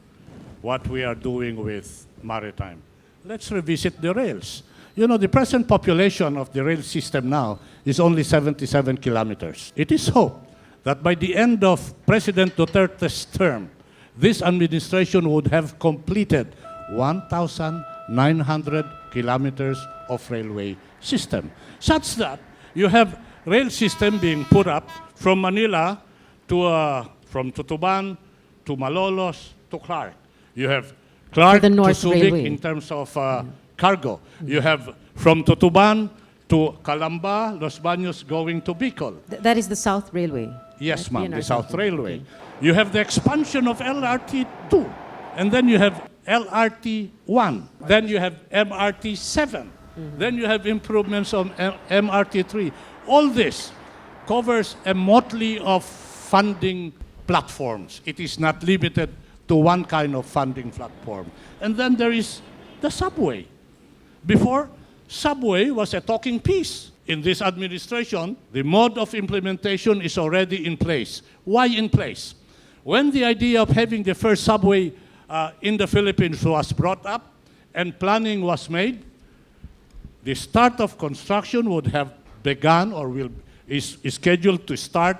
what we are doing with maritime. Let's revisit the rails. You know, the present population of the rail system now is only 77 kilometers. It is hoped that by the end of President Duterte's term, this administration would have completed 1,900 kilometers of railway system, such that you have rail system being put up from Manila to, from Tutuban to Malolos to Clark. You have Clark the to North Subic Railway. in terms of cargo. You have from Tutuban to Calamba, Los Baños going to Bicol. That is the South Railway. Yes, right? ma'am, the PNR South Railway. You have the expansion of LRT2, and then you have LRT1, then you have MRT7, then you have improvements on MRT3. All this covers a motley of funding platforms. It is not limited to one kind of funding platform. And then there is the subway. Before, subway was a talking piece. In this administration, the mode of implementation is already in place. Why in place? When the idea of having the first subway in the Philippines was brought up and planning was made, the start of construction would have begun or is scheduled to start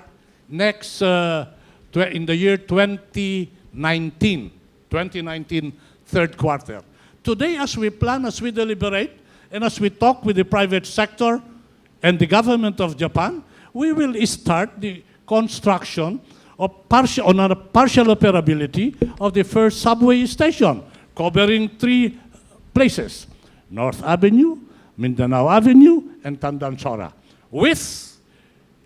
next in the year 2019, third quarter. Today, as we plan, as we deliberate, and as we talk with the private sector and the government of Japan, we will start the construction of partial operability of the first subway station, covering 3 places: North Avenue, Mindanao Avenue, and Tandansora, with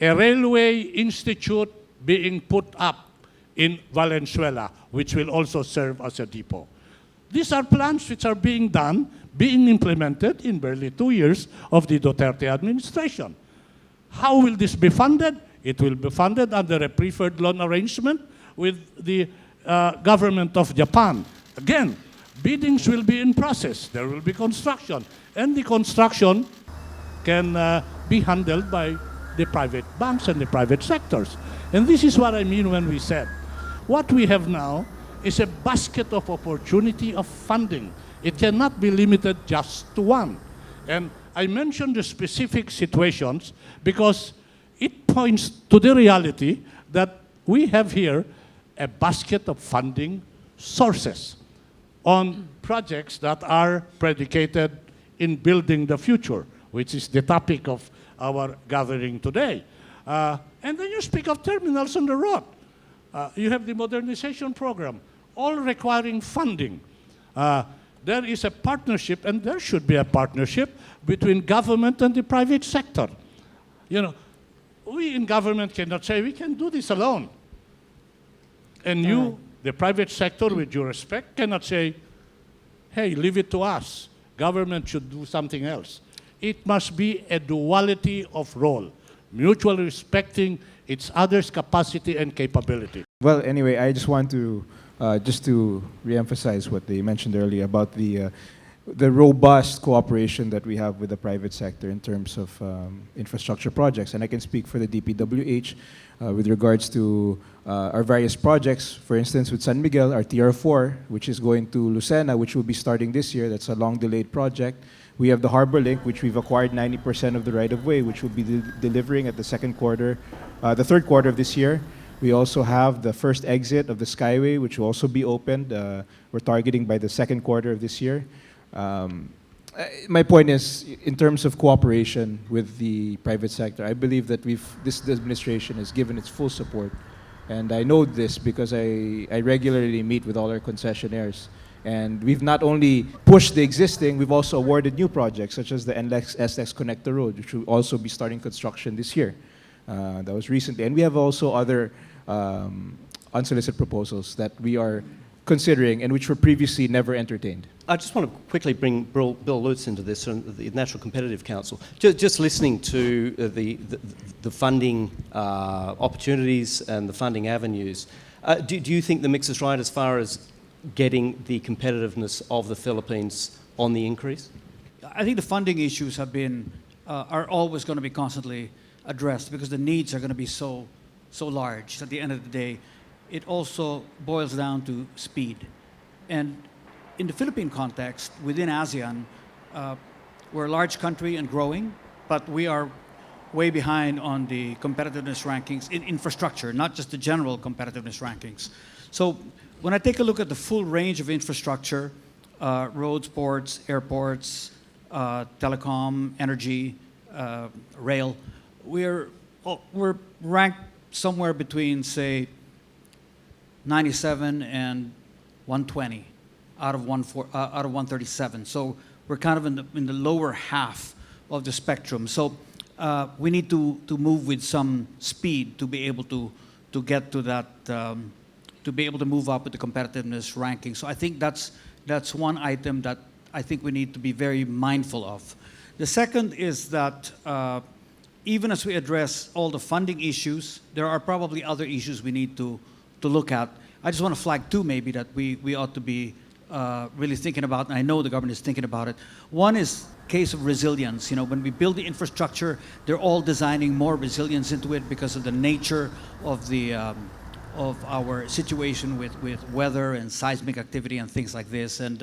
a railway institute being put up in Valenzuela, which will also serve as a depot. These are plans which are being done, being implemented in barely 2 years of the Duterte administration. How will this be funded? It will be funded under a preferred loan arrangement with the government of Japan. Again, biddings will be in process. There will be construction. And the construction can be handled by the private banks and the private sectors. And this is what I mean when we said, what we have now is a basket of opportunity of funding. It cannot be limited just to one. And I mentioned the specific situations because it points to the reality that we have here a basket of funding sources on projects that are predicated in building the future, which is the topic of our gathering today. And then you speak of terminals on the road. You have the modernization program, all requiring funding. There is a partnership, and there should be a partnership between government and the private sector. You know, we in government cannot say we can do this alone. And you, the private sector, with due respect, cannot say, hey, leave it to us. Government should do something else. It must be a duality of role, mutually respecting each other's capacity and capability. Well, anyway, I just want to just to reemphasize what they mentioned earlier about the robust cooperation that we have with the private sector in terms of infrastructure projects. And I can speak for the DPWH with regards to our various projects. For instance, with San Miguel, our TR4, which is going to Lucena, which will be starting this year. That's a long-delayed project. We have the Harbor Link, which we've acquired 90% of the right-of-way, which will be delivering at the third quarter of this year. We also have the first exit of the Skyway, which will also be opened. We're targeting by the second quarter of this year. My point is, in terms of cooperation with the private sector, I believe that this administration has given its full support. And I know this because I regularly meet with all our concessionaires. And we've not only pushed the existing, we've also awarded new projects, such as the NLEX-SX Connector Road, which will also be starting construction this year. That was recently. And we have also other unsolicited proposals that we are considering and which were previously never entertained. I just want to quickly bring Bill Lutz into this, the National Competitive Council. Just listening to the funding opportunities and the funding avenues, do you think the mix is right as far as getting the competitiveness of the Philippines on the increase? I think the funding issues are always going to be constantly addressed because the needs are going to be so large. At the end of the day, it also boils down to speed. And in the Philippine context, within ASEAN, we're a large country and growing, but we are way behind on the competitiveness rankings in infrastructure, not just the general competitiveness rankings. So when I take a look at the full range of infrastructure, roads, ports, airports, telecom, energy, rail, we're ranked somewhere between, say, 97 and 120 out of 137. So we're kind of in the lower half of the spectrum. So we need to move with some speed to be able to get to that, to be able to move up with the competitiveness ranking. So I think that's one item that I think we need to be very mindful of. The second is that even as we address all the funding issues, there are probably other issues we need to look at. I just want to flag two maybe that we ought to be really thinking about, and I know the government is thinking about it. One is case of resilience. You know, when we build the infrastructure, they're all designing more resilience into it because of the nature of the of our situation with weather and seismic activity and things like this. And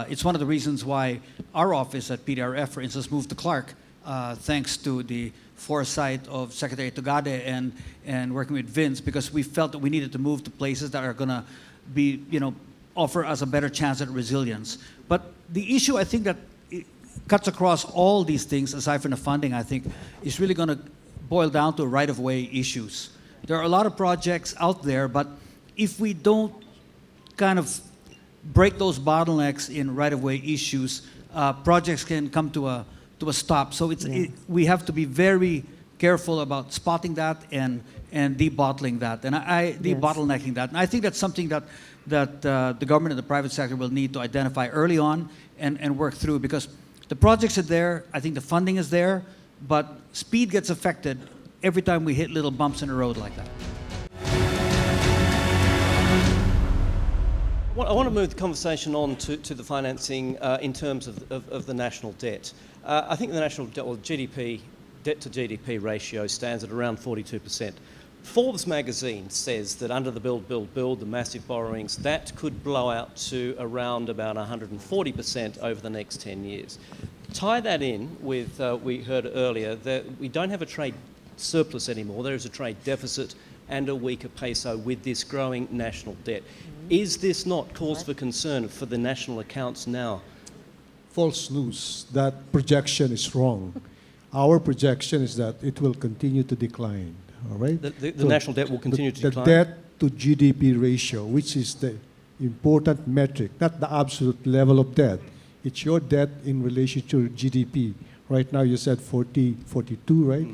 it's one of the reasons why our office at PDRF, for instance, moved to Clark, thanks to the foresight of Secretary Tugade and working with Vince, because we felt that we needed to move to places that are going to be, you know, offer us a better chance at resilience. But the issue, I think, that it cuts across all these things, aside from the funding, I think, is really going to boil down to right-of-way issues. There are a lot of projects out there, but if we don't kind of break those bottlenecks in right-of-way issues, projects can come to a stop. So we have to be very careful about spotting that and debottling that, and debottlenecking that. And I think that's something that the government and the private sector will need to identify early on and work through, because the projects are there, I think the funding is there, but speed gets affected every time we hit little bumps in the road like that. I want to move the conversation on to the financing in terms of the national debt. I think the national debt, or GDP, debt to GDP ratio stands at around 42%. Forbes magazine says that under the build, the massive borrowings, that could blow out to around about 140% over the next 10 years. Tie that in with, we heard earlier, that we don't have a trade surplus anymore. There is a trade deficit and a weaker peso with this growing national debt. Is this not cause for concern for the national accounts now? False news. That projection is wrong. Our projection is that it will continue to decline. All right? The national debt will continue to decline? The debt to GDP ratio, which is the important metric, not the absolute level of debt. It's your debt in relation to GDP. Right now you said 40, 42, right?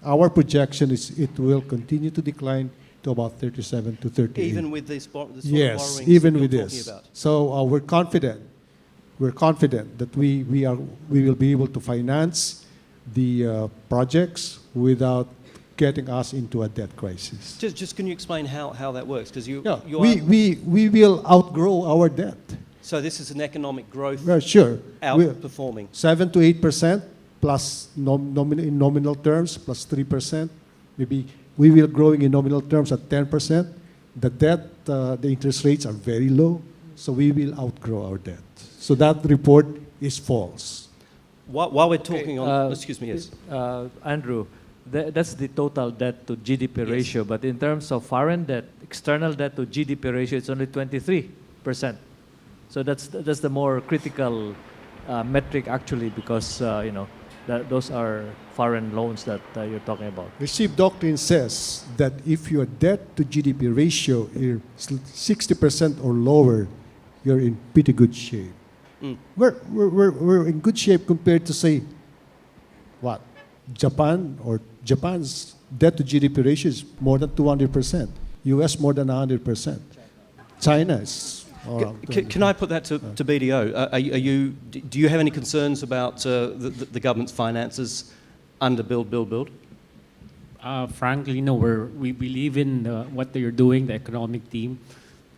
Our projection is it will continue to decline to about 37 to 38. Even with this sort of yes, borrowings even with you're this. talking about? So we're confident. We're confident that we will be able to finance the projects without getting us into a debt crisis. Just can you explain how that works? Because we will outgrow our debt. So this is an economic growth sure. outperforming. 7 to 8% plus in nominal terms, plus 3%. Maybe we will growing in nominal terms at 10%. The debt, the interest rates are very low, so we will outgrow our debt. So that report is false. While we're talking on, excuse me, yes. Andrew, that's the total debt to GDP ratio, but in terms of foreign debt, external debt to GDP ratio, it's only 23%. So that's the more critical metric actually, because you know, those are foreign loans that you're talking about. Receive doctrine says that if your debt to GDP ratio is 60% or lower, you're in pretty good shape. We're in good shape compared to, say, what? Japan's debt to GDP ratio is more than 200%. US more than 100%. China is. Can I put that to BDO? Do you have any concerns about the government's finances under build? Frankly, no. We believe in what they're doing, the economic team,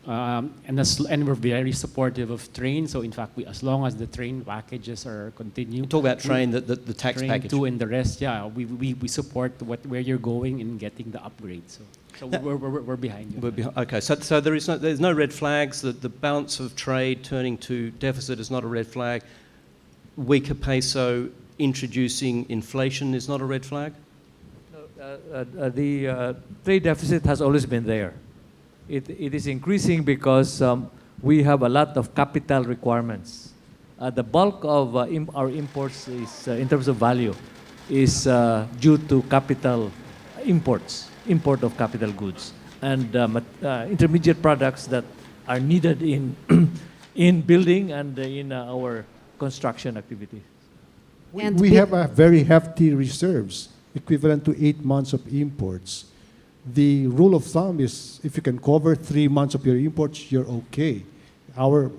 and we're very supportive of train. So in fact, as long as the train packages are continuing, talk about train, the tax train package, too, and the rest. Yeah, we support where you're going in getting the upgrade. So we're behind you. Okay, so there's no red flags. The balance of trade turning to deficit is not a red flag. weaker peso introducing inflation is not a red flag? The trade deficit has always been there. It is increasing because we have a lot of capital requirements. The bulk of our imports is, in terms of value, is due to capital imports, import of capital goods, and intermediate products that are needed in in building and in our construction activity. We have a very hefty reserves, equivalent to 8 months of imports. The rule of thumb is if you can cover 3 months of your imports, you're okay. Our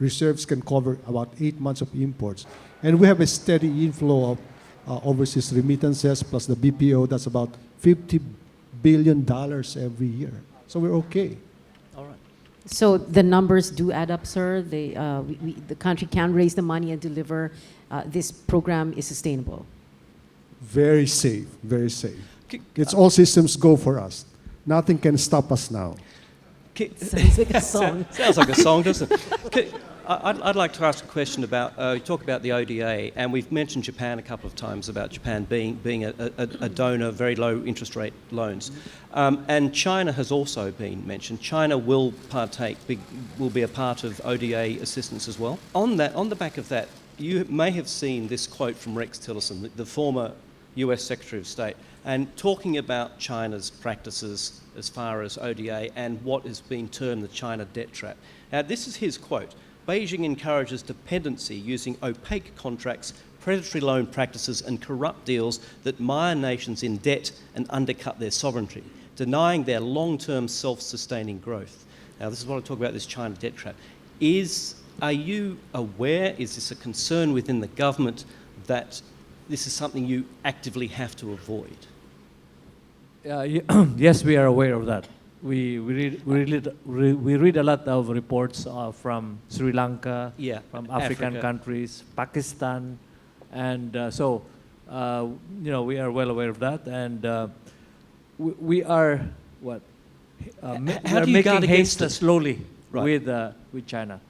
reserves can cover about 8 months of imports. And we have a steady inflow of overseas remittances plus the BPO. That's about $50 billion every year. So we're okay. All right. So the numbers do add up, sir. The country can raise the money and deliver. This program is sustainable. Very safe, very safe. It's all systems go for us. Nothing can stop us now. Sounds like a song. Sounds like a song, doesn't it? I'd like to ask a question about, you talk about the ODA, and we've mentioned Japan a couple of times about Japan being a donor, very low interest rate loans. And China has also been mentioned. China will will be a part of ODA assistance as well. On the back of that, you may have seen this quote from Rex Tillerson, the former US Secretary of State, and talking about China's practices as far as ODA and what has been termed the China debt trap. Now, this is his quote. Beijing encourages dependency using opaque contracts, predatory loan practices and corrupt deals that mire nations in debt and undercut their sovereignty, denying their long-term self-sustaining growth. Now, this is what I talk about, this China debt trap. Are you aware, is this a concern within the government that this is something you actively have to avoid? Yes, we are aware of that. We read a lot of reports from Sri Lanka, from African countries, Pakistan, and we are well aware of that, and we are making haste slowly with China.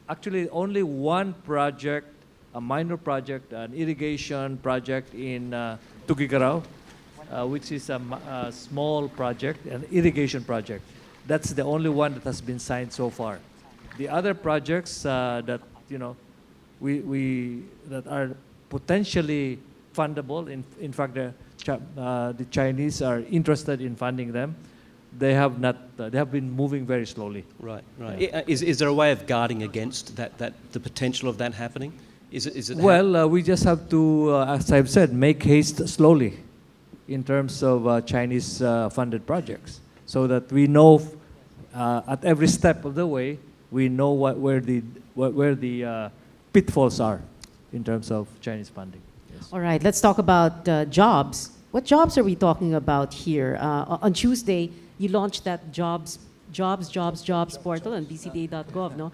Actually, only one project, a minor project, an irrigation project in Tuguegarao, which is a small project, an irrigation project. That's the only one that has been signed so far. The other projects that that are potentially fundable. In fact, the Chinese are interested in funding them. They have not. They have been moving very slowly. Right, right. Yeah. Is there a way of guarding against the potential of that happening? Is it? Well, we just have to, as I've said, make haste slowly, in terms of Chinese funded projects, so that we know at every step of the way we know where the pitfalls are in terms of Chinese funding. Yes. All right, let's talk about jobs. What jobs are we talking about here? On Tuesday, you launched that jobs portal on bcda.gov, no?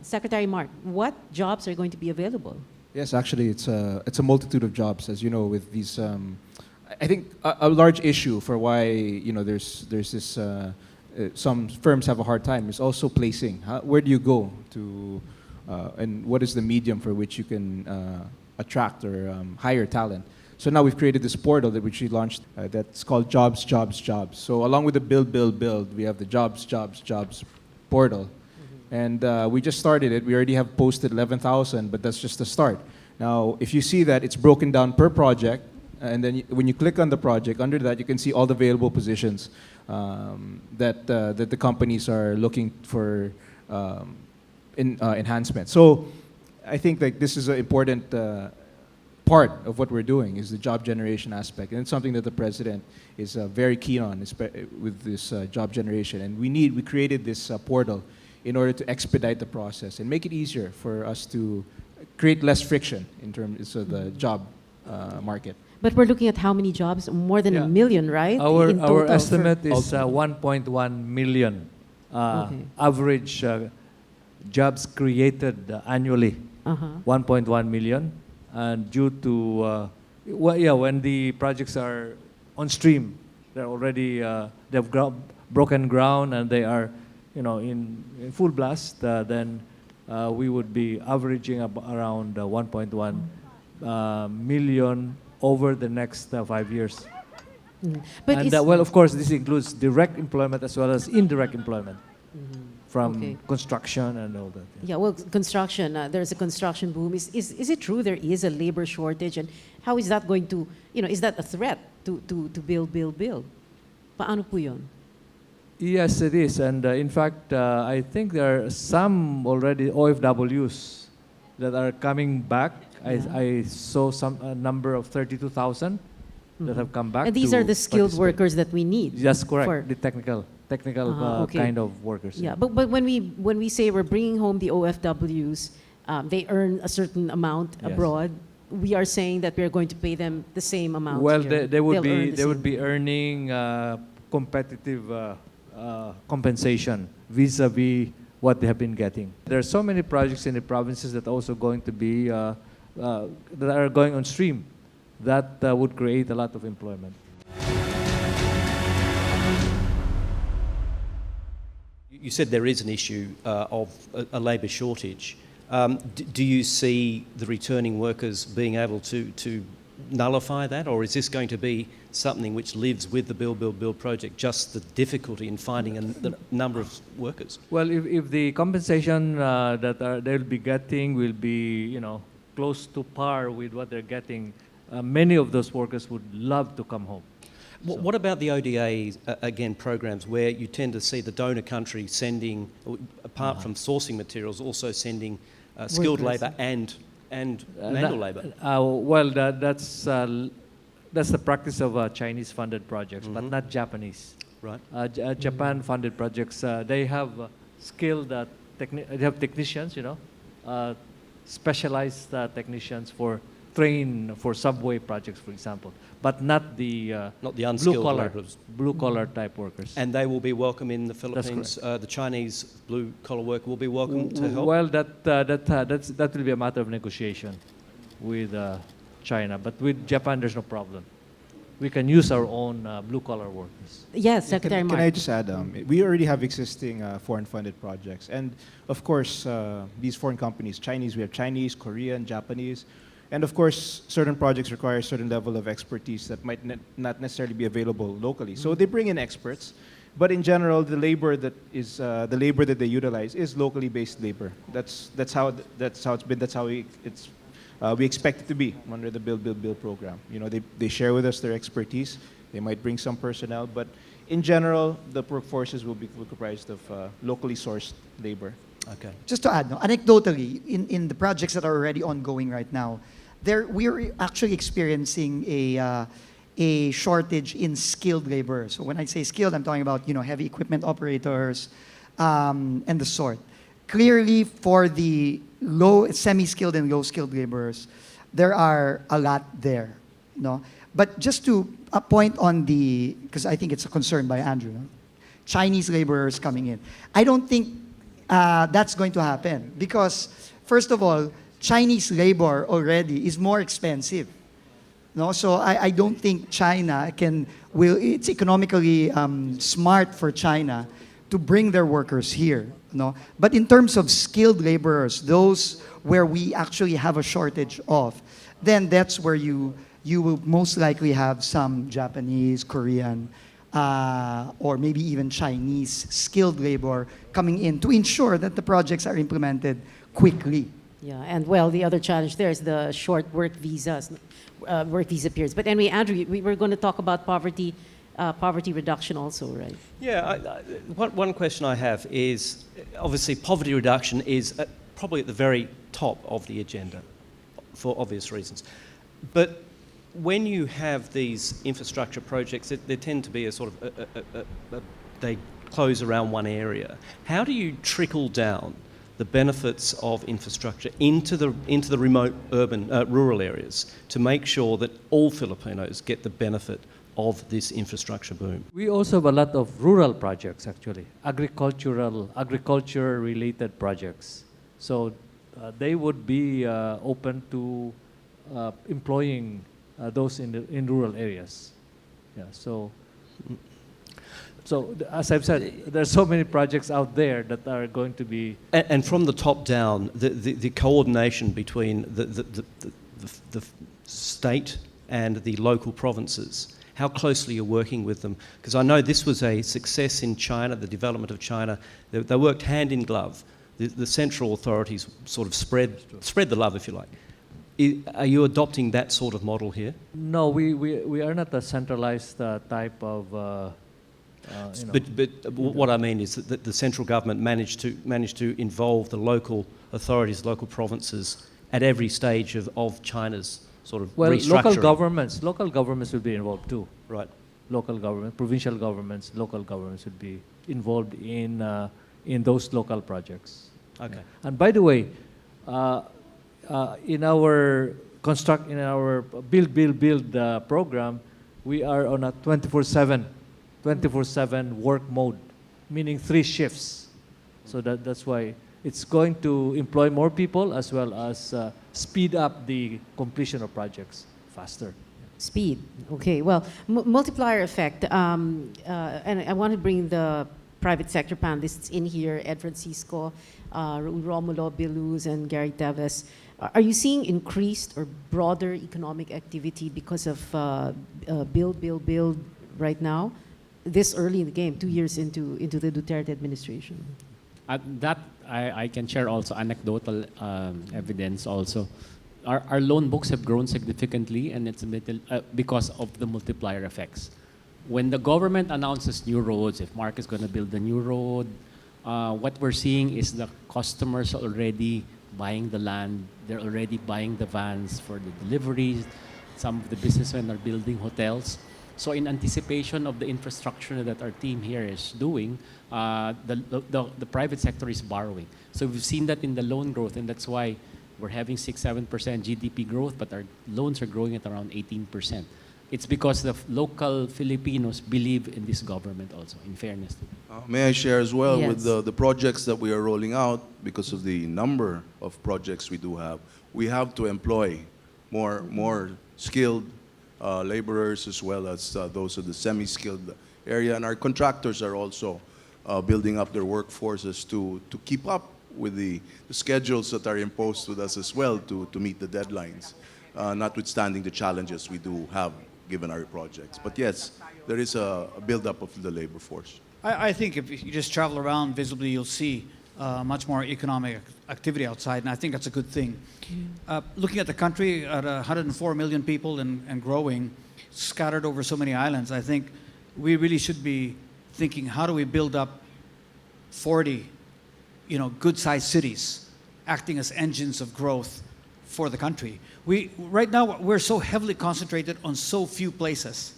Secretary Mark, what jobs are going to be available? Yes, actually, it's a multitude of jobs, as you know, with these. I think a large issue for why there's this some firms have a hard time is also placing. Where do you go to, and what is the medium for which you can attract or hire talent? So now we've created this portal which we launched that's called Jobs. So along with the build, we have the Jobs portal. And we just started it. We already have posted 11,000, but that's just the start. Now, if you see that it's broken down per project, and then when you click on the project, under that you can see all the available positions that the companies are looking for enhancement. So I think that this is an important part of what we're doing, is the job generation aspect. And it's something that the president is very keen on with this job generation. And we created this portal in order to expedite the process and make it easier for us to create less friction in terms of the job market. But we're looking at how many jobs? More than 1 million, right? Our estimate is 1.1 million average jobs created annually. 1.1 million, and due to when the projects are on stream, they're already they've broken ground and they are in full blast, then we would be averaging around 1.1 million over the next 5 years. But And it's- well, of course, this includes direct employment as well as indirect employment from Okay. construction and all that. Yeah, well, construction, there's a construction boom. Is it true there is a labor shortage? And how is that going to, is that a threat to build? Paano po yun? Yes, it is. And in fact, I think there are some already OFWs that are coming back. I saw a number of 32,000 that have come back. And these to are the skilled participate. workers that we need. Yes, correct. for- The technical Okay. kind of workers. Yeah, but when we say we're bringing home the OFWs, they earn a certain amount Yes. abroad. We are saying that we're going to pay them the same amount. Well, here. they would They'll earn be the they would same. be earning competitive compensation vis-a-vis what they have been getting. There are so many projects in the provinces that are also going to be that are going on stream that would create a lot of employment. You said there is an issue of a labour shortage. Do you see the returning workers being able to nullify that, or is this going to be something which lives with the Build project, just the difficulty in finding the number of workers? Well, if the compensation that they'll be getting will be close to par with what they're getting, many of those workers would love to come home. What about the ODA, again, programs where you tend to see the donor country sending, apart from sourcing materials, also sending skilled Workers. labour and manual labour? Well, that's the practice of Chinese-funded projects, but not Japanese. Right. Japan-funded projects, they have skilled they have technicians, specialized technicians train for subway projects, for example, but not the unskilled labourers. blue collar type workers. And they will be welcome in the Philippines. The Chinese blue collar worker will be welcome to help. Well, that will be a matter of negotiation with China, but with Japan, there's no problem. We can use our own blue collar workers. Yes, Secretary Can Mark. I just add, we already have existing foreign-funded projects. And of course, these foreign companies, Chinese, we have Chinese, Korean, Japanese. And of course, certain projects require a certain level of expertise that might not necessarily be available locally. So they bring in experts. But in general, the labor that they utilize is locally based labor. That's how it's been. That's how we expect it to be under the Build program. They share with us their expertise. They might bring some personnel, but in general, the workforces will be comprised of locally sourced labor. Okay. Just to add, anecdotally, in the projects that are already ongoing right now, we're actually experiencing a shortage in skilled labor. So when I say skilled, I'm talking about heavy equipment operators and the sort. Clearly, for the semi-skilled and low-skilled laborers, there are a lot there. But just to point on because I think it's a concern by Andrew, Chinese laborers coming in. I don't think that's going to happen because, first of all, Chinese labor already is more expensive. So I don't think China it's economically smart for China to bring their workers here. But in terms of skilled laborers, those where we actually have a shortage of, then that's where you will most likely have some Japanese, Korean, or maybe even Chinese skilled labor coming in to ensure that the projects are implemented quickly. Yeah, and well, the other challenge there is the short work visas, work visa periods. But anyway, Andrew, we were going to talk about poverty reduction also, right? Yeah, one question I have is, obviously poverty reduction is probably at the very top of the agenda for obvious reasons. But when you have these infrastructure projects, they tend to be a sort of, they close around one area. How do you trickle down the benefits of infrastructure into the remote urban, rural areas to make sure that all Filipinos get the benefit of this infrastructure boom? We also have a lot of rural projects, actually, agriculture-related projects. So they would be open to employing those in rural areas. Yeah. So So as I've said, there's so many projects out there that are going to be. And from the top down, the coordination between the state and the local provinces, how closely you're working with them. Because I know this was a success in China, the development of China. They worked hand in glove. The central authorities sort of spread the love, if you like. Are you adopting that sort of model here? No, we are not a centralized type of. But what I mean is that the central government managed to involve the local authorities, local provinces at every stage of China's sort of restructuring. Local governments will be involved too. Right. Local government, provincial governments, local governments would be involved in those local projects. Okay. And by the way, in our build program, we are on a 24/7 work mode, meaning 3 shifts. So that's why it's going to employ more people as well as speed up the completion of projects faster. Speed. Okay. Well, multiplier effect. And I want to bring the private sector panelists in here: Ed Francisco, Romulo Biluz, and Gary Teves. Are you seeing increased or broader economic activity because of build right now? This early in the game, 2 years into the Duterte administration. That I can share also anecdotal evidence also. Our loan books have grown significantly, and it's because of the multiplier effects. When the government announces new roads, if Mark is going to build a new road, what we're seeing is the customers are already buying the land. They're already buying the vans for the deliveries. Some of the businessmen are building hotels. So in anticipation of the infrastructure that our team here is doing, the private sector is borrowing. So we've seen that in the loan growth, and that's why we're having 6-7% GDP growth, but our loans are growing at around 18%. It's because the local Filipinos believe in this government also, in fairness. May I share as well Yes. with the projects that we are rolling out, because of the number of projects we do have, we have to employ more skilled laborers as well as those of the semi-skilled area. And our contractors are also building up their workforces to keep up with the schedules that are imposed with us as well to meet the deadlines, notwithstanding the challenges we do have given our projects. But yes, there is a build-up of the labor force. I think if you just travel around visibly, you'll see much more economic activity outside, and I think that's a good thing. Looking at the country, at 104 million people and growing, scattered over so many islands, I think we really should be thinking, how do we build up 40, good-sized cities acting as engines of growth for the country? Right now, we're so heavily concentrated on so few places.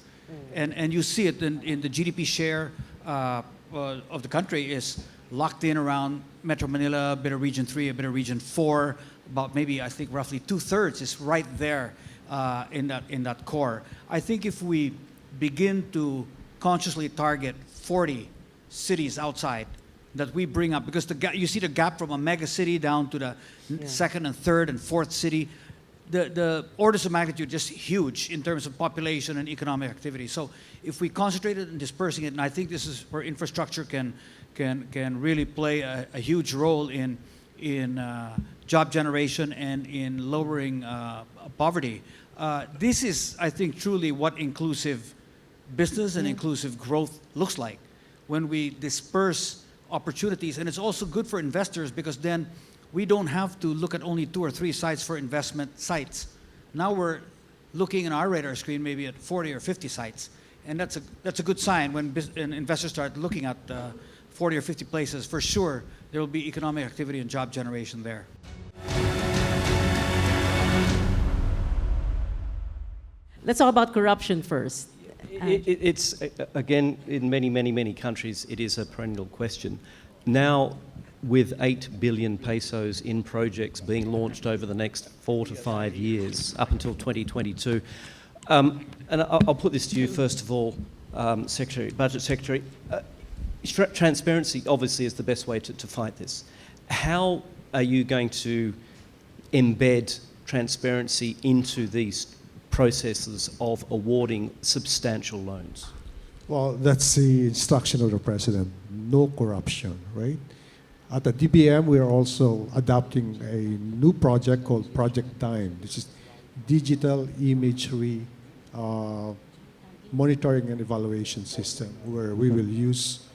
And you see it in the GDP share of the country is locked in around Metro Manila, a bit of Region 3, a bit of Region 4, about maybe, I think, roughly 2/3 is right there in that core. I think if we begin to consciously target 40 cities outside that we bring up, because you see the gap from a mega city down to the second and third and fourth city, the orders of magnitude just huge in terms of population and economic activity. So if we concentrated on dispersing it, and I think this is where infrastructure can really play a huge role in job generation and in lowering poverty. This is, I think, truly what inclusive business and inclusive growth looks like when we disperse opportunities. And it's also good for investors, because then we don't have to look at only 2 or 3 sites for investment sites. Now we're looking in our radar screen maybe at 40 or 50 sites. And that's a good sign when investors start looking at 40 or 50 places. For sure, there will be economic activity and job generation there. Let's talk about corruption first. It's, again, in many countries, it is a perennial question. Now, with 8 billion pesos in projects being launched over the next 4 to 5 years, up until 2022, and I'll put this to you first of all, Budget Secretary. Transparency, obviously, is the best way to fight this. How are you going to embed transparency into these processes of awarding substantial loans? Well, that's the instruction of the president. No corruption, right? At the DBM, we are also adopting a new project called Project Time. This is digital imagery monitoring and evaluation system, where we will use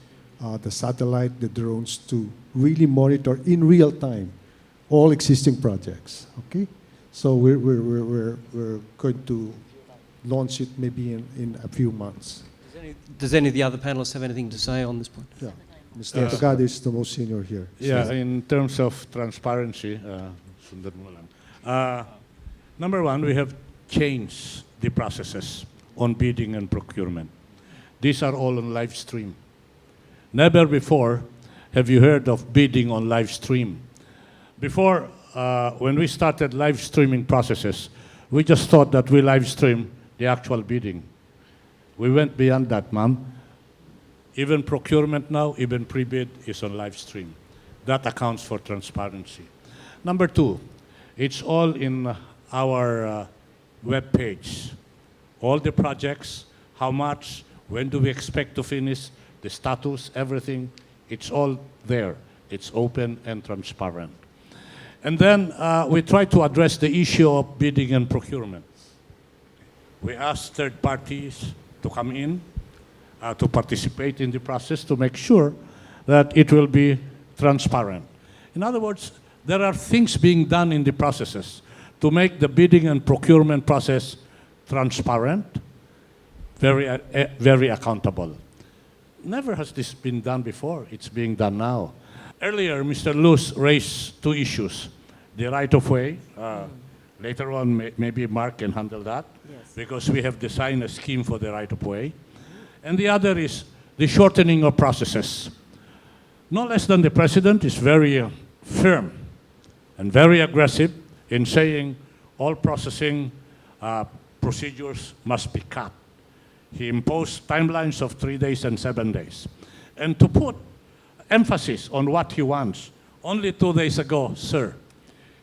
the satellite, the drones to really monitor in real time all existing projects. Okay, so we're going to launch it maybe in a few months. Does any of the other panelists have anything to say on this point? Yeah, Mr. Tagad is the most senior here. Yeah, in terms of transparency, number one, we have changed the processes on bidding and procurement. These are all on live stream. Never before have you heard of bidding on live stream. Before, when we started live streaming processes, we just thought that we live stream the actual bidding. We went beyond that, ma'am. Even procurement now, even pre-bid is on live stream. That accounts for transparency. Number two, it's all in our web page. All the projects, how much, when do we expect to finish, the status, everything, it's all there. It's open and transparent. And then we try to address the issue of bidding and procurement. We ask third parties to come in, to participate in the process, to make sure that it will be transparent. In other words, there are things being done in the processes to make the bidding and procurement process transparent, very accountable. Never has this been done before. It's being done now. Earlier, Mr. Luz raised two issues. The right-of-way. Later on, maybe Mark can handle that, yes, because we have designed a scheme for the right-of-way. And the other is the shortening of processes. No less than the president is very firm and very aggressive in saying all processing procedures must be cut. He imposed timelines of 3 days and 7 days. And to put emphasis on what he wants, only 2 days ago, sir,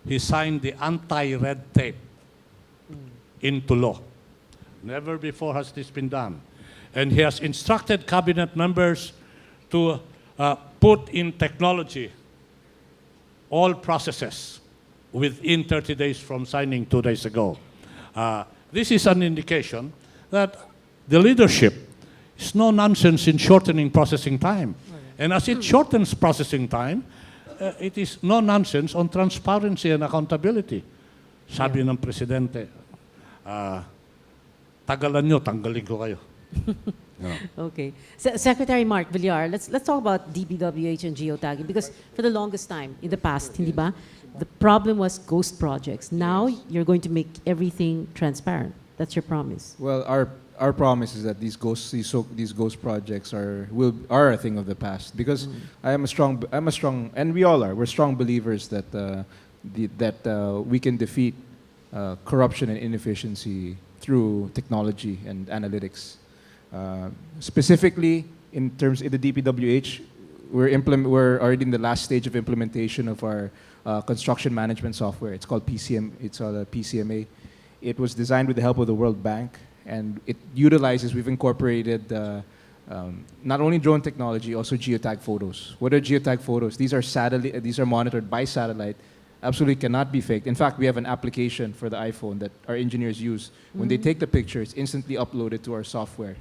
he signed the anti-red tape into law. Never before has this been done. And he has instructed cabinet members to put in technology all processes within 30 days from signing 2 days ago. This is an indication that the leadership is no nonsense in shortening processing time. And as it shortens processing time, it is no nonsense on transparency and accountability. Sabi ng presidente, tagalan nyo, tanggalin ko kayo. Okay. Secretary Mark Villar, let's talk about DPWH and geotagging, because for the longest time in the past, hindi ba, the problem was ghost projects. Now you're going to make everything transparent. That's your promise. Well, our promise is that these ghost projects are a thing of the past, because I'm a strong, and we all are. We're strong believers that we can defeat corruption and inefficiency through technology and analytics. Specifically, in terms of the DPWH, we're already in the last stage of implementation of our construction management software. It's called PCM. It's called PCMA. It was designed with the help of the World Bank, and it utilizes. We've incorporated not only drone technology, also geotag photos. What are geotag photos? These are satellite. These are monitored by satellite. Absolutely cannot be faked. In fact, we have an application for the iPhone that our engineers use. When they take the picture, it's instantly uploaded to our software.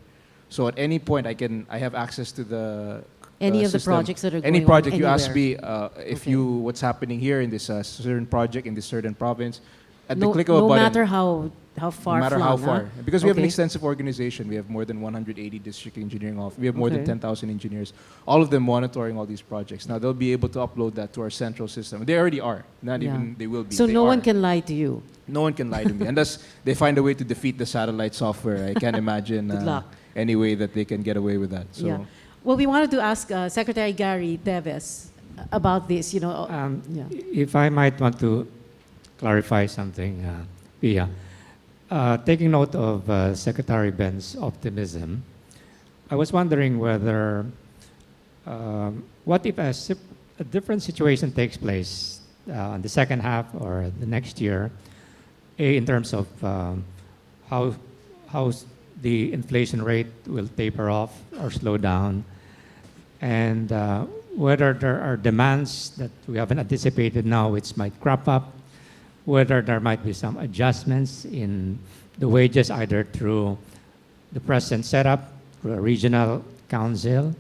So at any point, I have access to the any of system. the projects that are going any project on you anywhere. ask me if what's happening here in this certain project in this certain province. At the click of a button. No matter how far. No matter flung, how far, because we have an Okay. extensive organization. We have more than 180 district engineering offices. We have more than 10,000 engineers. All of them monitoring all these projects. Now they'll be able to upload that to our central system. They already are. Not even they will be. So They no are. one can lie to you. No one can lie to me unless they find a way to defeat the satellite software. I can't imagine Good luck. any way that they can get away with that. So. Yeah. Well, we wanted to ask Secretary Gary Teves about this. You know, If I might want to clarify something, Pia. Taking note of Secretary Ben's optimism, I was wondering whether, what if a different situation takes place in the second half or the next year, in terms of how the inflation rate will taper off or slow down, and whether there are demands that we haven't anticipated now which might crop up, whether there might be some adjustments in the wages either through the present setup, through a regional council.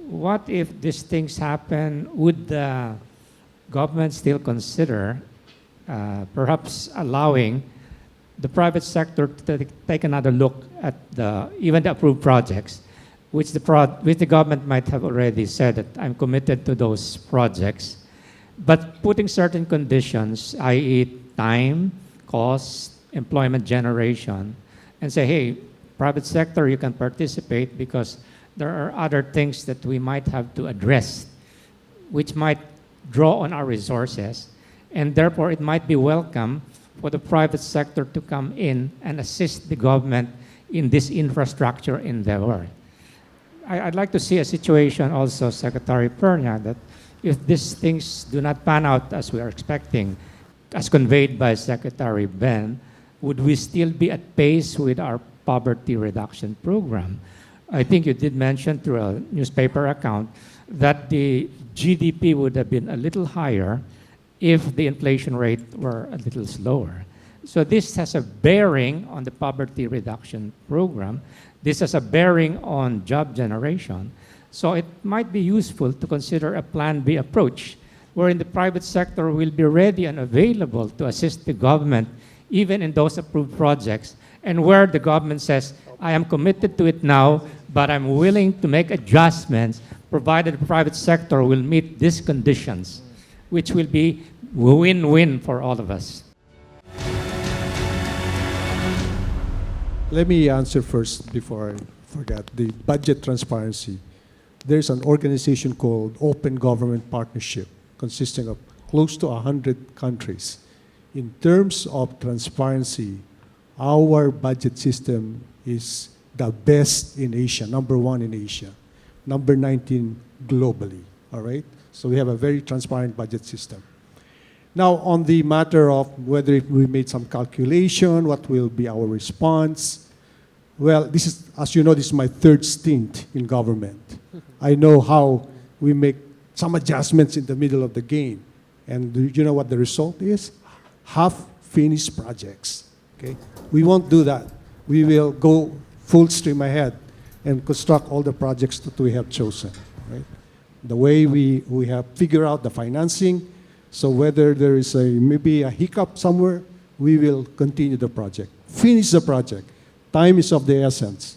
What if these things happen? Would the government still consider perhaps allowing the private sector to take another look at even the approved projects, which the government might have already said that I'm committed to those projects, but putting certain conditions, i.e. time, cost, employment generation, and say, hey, private sector, you can participate because there are other things that we might have to address, which might draw on our resources, and therefore it might be welcome for the private sector to come in and assist the government in this infrastructure endeavor. I'd like to see a situation also, Secretary Pernia, that if these things do not pan out as we are expecting, as conveyed by Secretary Ben, would we still be at pace with our poverty reduction program? I think you did mention through a newspaper account that the GDP would have been a little higher if the inflation rate were a little slower. So this has a bearing on the poverty reduction program. This has a bearing on job generation. So it might be useful to consider a Plan B approach, wherein the private sector will be ready and available to assist the government even in those approved projects, and where the government says, I am committed to it now, but I'm willing to make adjustments provided the private sector will meet these conditions, which will be win-win for all of us. Let me answer first before I forget. The budget transparency. There's an organization called Open Government Partnership consisting of close to 100 countries. In terms of transparency, our budget system is the best in Asia, number 1 in Asia, number 19 globally, all right? So we have a very transparent budget system. Now, on the matter of whether if we made some calculation, what will be our response? Well, this is, as you know, this is my third stint in government. I know how we make some adjustments in the middle of the game. And do you know what the result is? Half-finished projects, okay? We won't do that. We will go full stream ahead and construct all the projects that we have chosen, right? The way we have figured out the financing, so whether there is maybe a hiccup somewhere, we will continue the project, finish the project. Time is of the essence.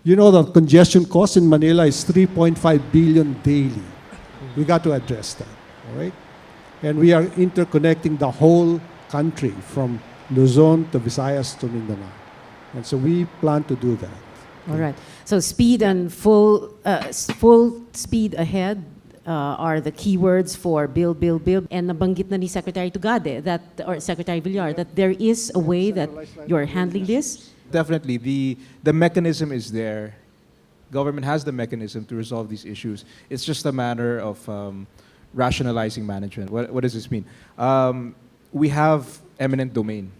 You know the congestion cost in Manila is 3.5 billion daily. We got to address that, all right? And we are interconnecting the whole country from Luzon to Visayas to Mindanao. And so we plan to do that. All right. So speed and full speed ahead are the keywords for build, build, build. And nabanggit na ni Secretary Tugade that, or Secretary Villar, that there is a way that you're handling this. Definitely, the mechanism is there. Government has the mechanism to resolve these issues. It's just a matter of rationalizing management. What does this mean? We have eminent domain.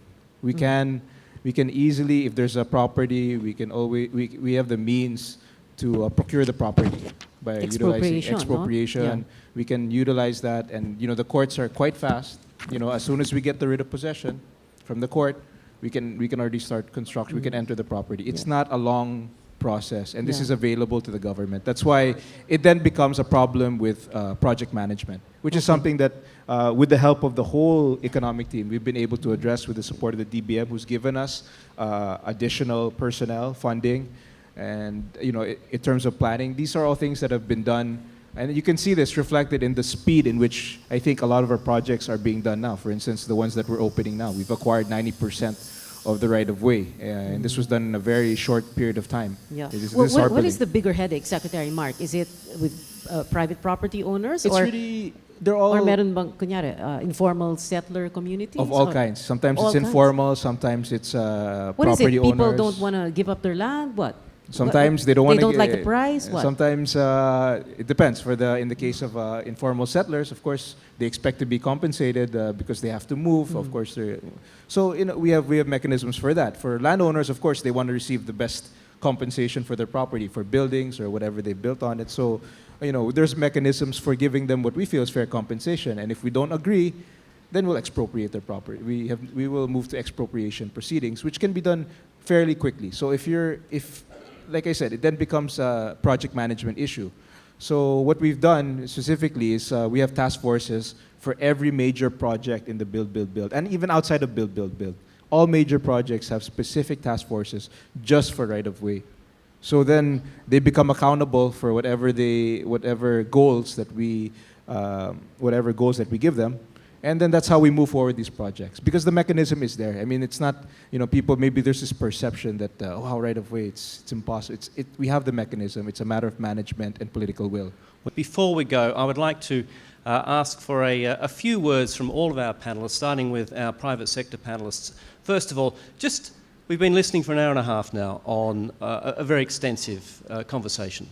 We can easily, if there's a property, we have the means to procure the property by utilizing expropriation. No? Yeah. We can utilize that, and the courts are quite fast. As soon as we get the writ of possession from the court, we can already start construction. We can enter the property. It's not a long process, and this is available to the government. That's why it then becomes a problem with project management, which is something that, with the help of the whole economic team, we've been able to address with the support of the DBM, who's given us additional personnel, funding, and in terms of planning. These are all things that have been done, and you can see this reflected in the speed in which I think a lot of our projects are being done now. For instance, the ones that we're opening now, we've acquired 90% of the right-of-way, and this was done in a very short period of time. Yeah. What is the bigger headache, Secretary Mark? Is it with private property owners? It's really, they're all... Or meron bang, kunyari, informal settler communities? Of all kinds. Sometimes it's informal, sometimes it's property owners. What is it? People don't want to give up their land? What? Sometimes they don't They want don't like the price? What? Sometimes it depends. In the case of informal settlers, of course, they expect to be compensated because they have to move. Of course, so we have mechanisms for that. For landowners, of course, they want to receive the best compensation for their property, for buildings or whatever they built on it. So there's mechanisms for giving them what we feel is fair compensation. And if we don't agree, then we'll expropriate their property. We will move to expropriation proceedings, which can be done fairly quickly. So like I said, it then becomes a project management issue. So what we've done specifically is we have task forces for every major project in the build, and even outside of build. All major projects have specific task forces just for right-of-way. So then they become accountable for whatever goals that we give them. And then that's how we move forward these projects. Because the mechanism is there. I mean, it's not, people, maybe there's this perception that, right of way, it's impossible. We have the mechanism. It's a matter of management and political will. Before we go, I would like to ask for a few words from all of our panelists, starting with our private sector panelists. First of all, we've been listening for an hour and a half now on a very extensive conversation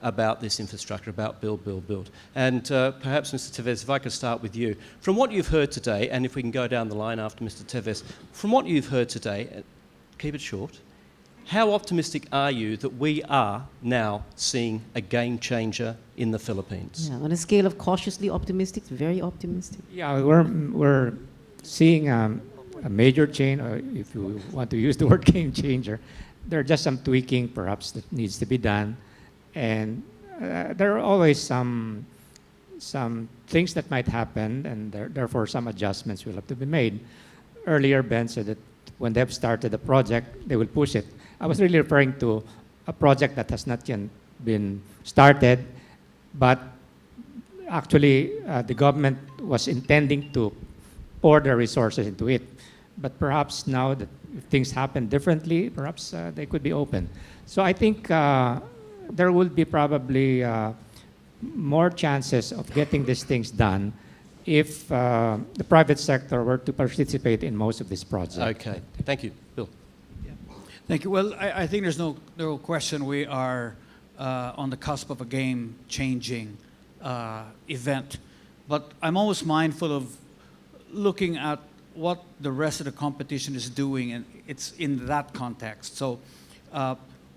about this infrastructure, about build. And perhaps, Mr. Tevez, if I could start with you. From what you've heard today, and if we can go down the line after Mr. Tevez, from what you've heard today, keep it short, how optimistic are you that we are now seeing a game changer in the Philippines? Yeah, on a scale of cautiously optimistic to very optimistic. Yeah, we're seeing a major change, or if you want to use the word game changer. There are just some tweaking perhaps that needs to be done. And there are always some things that might happen, and therefore some adjustments will have to be made. Earlier, Ben said that when they've started a project, they will push it. I was really referring to a project that has not yet been started, but actually the government was intending to pour their resources into it. But perhaps now that if things happen differently, perhaps they could be open. So I think there will be probably more chances of getting these things done if the private sector were to participate in most of these projects. Okay, thank you. Bill. Thank you. Well, I think there's no question we are on the cusp of a game-changing event. But I'm always mindful of looking at what the rest of the competition is doing, and it's in that context. So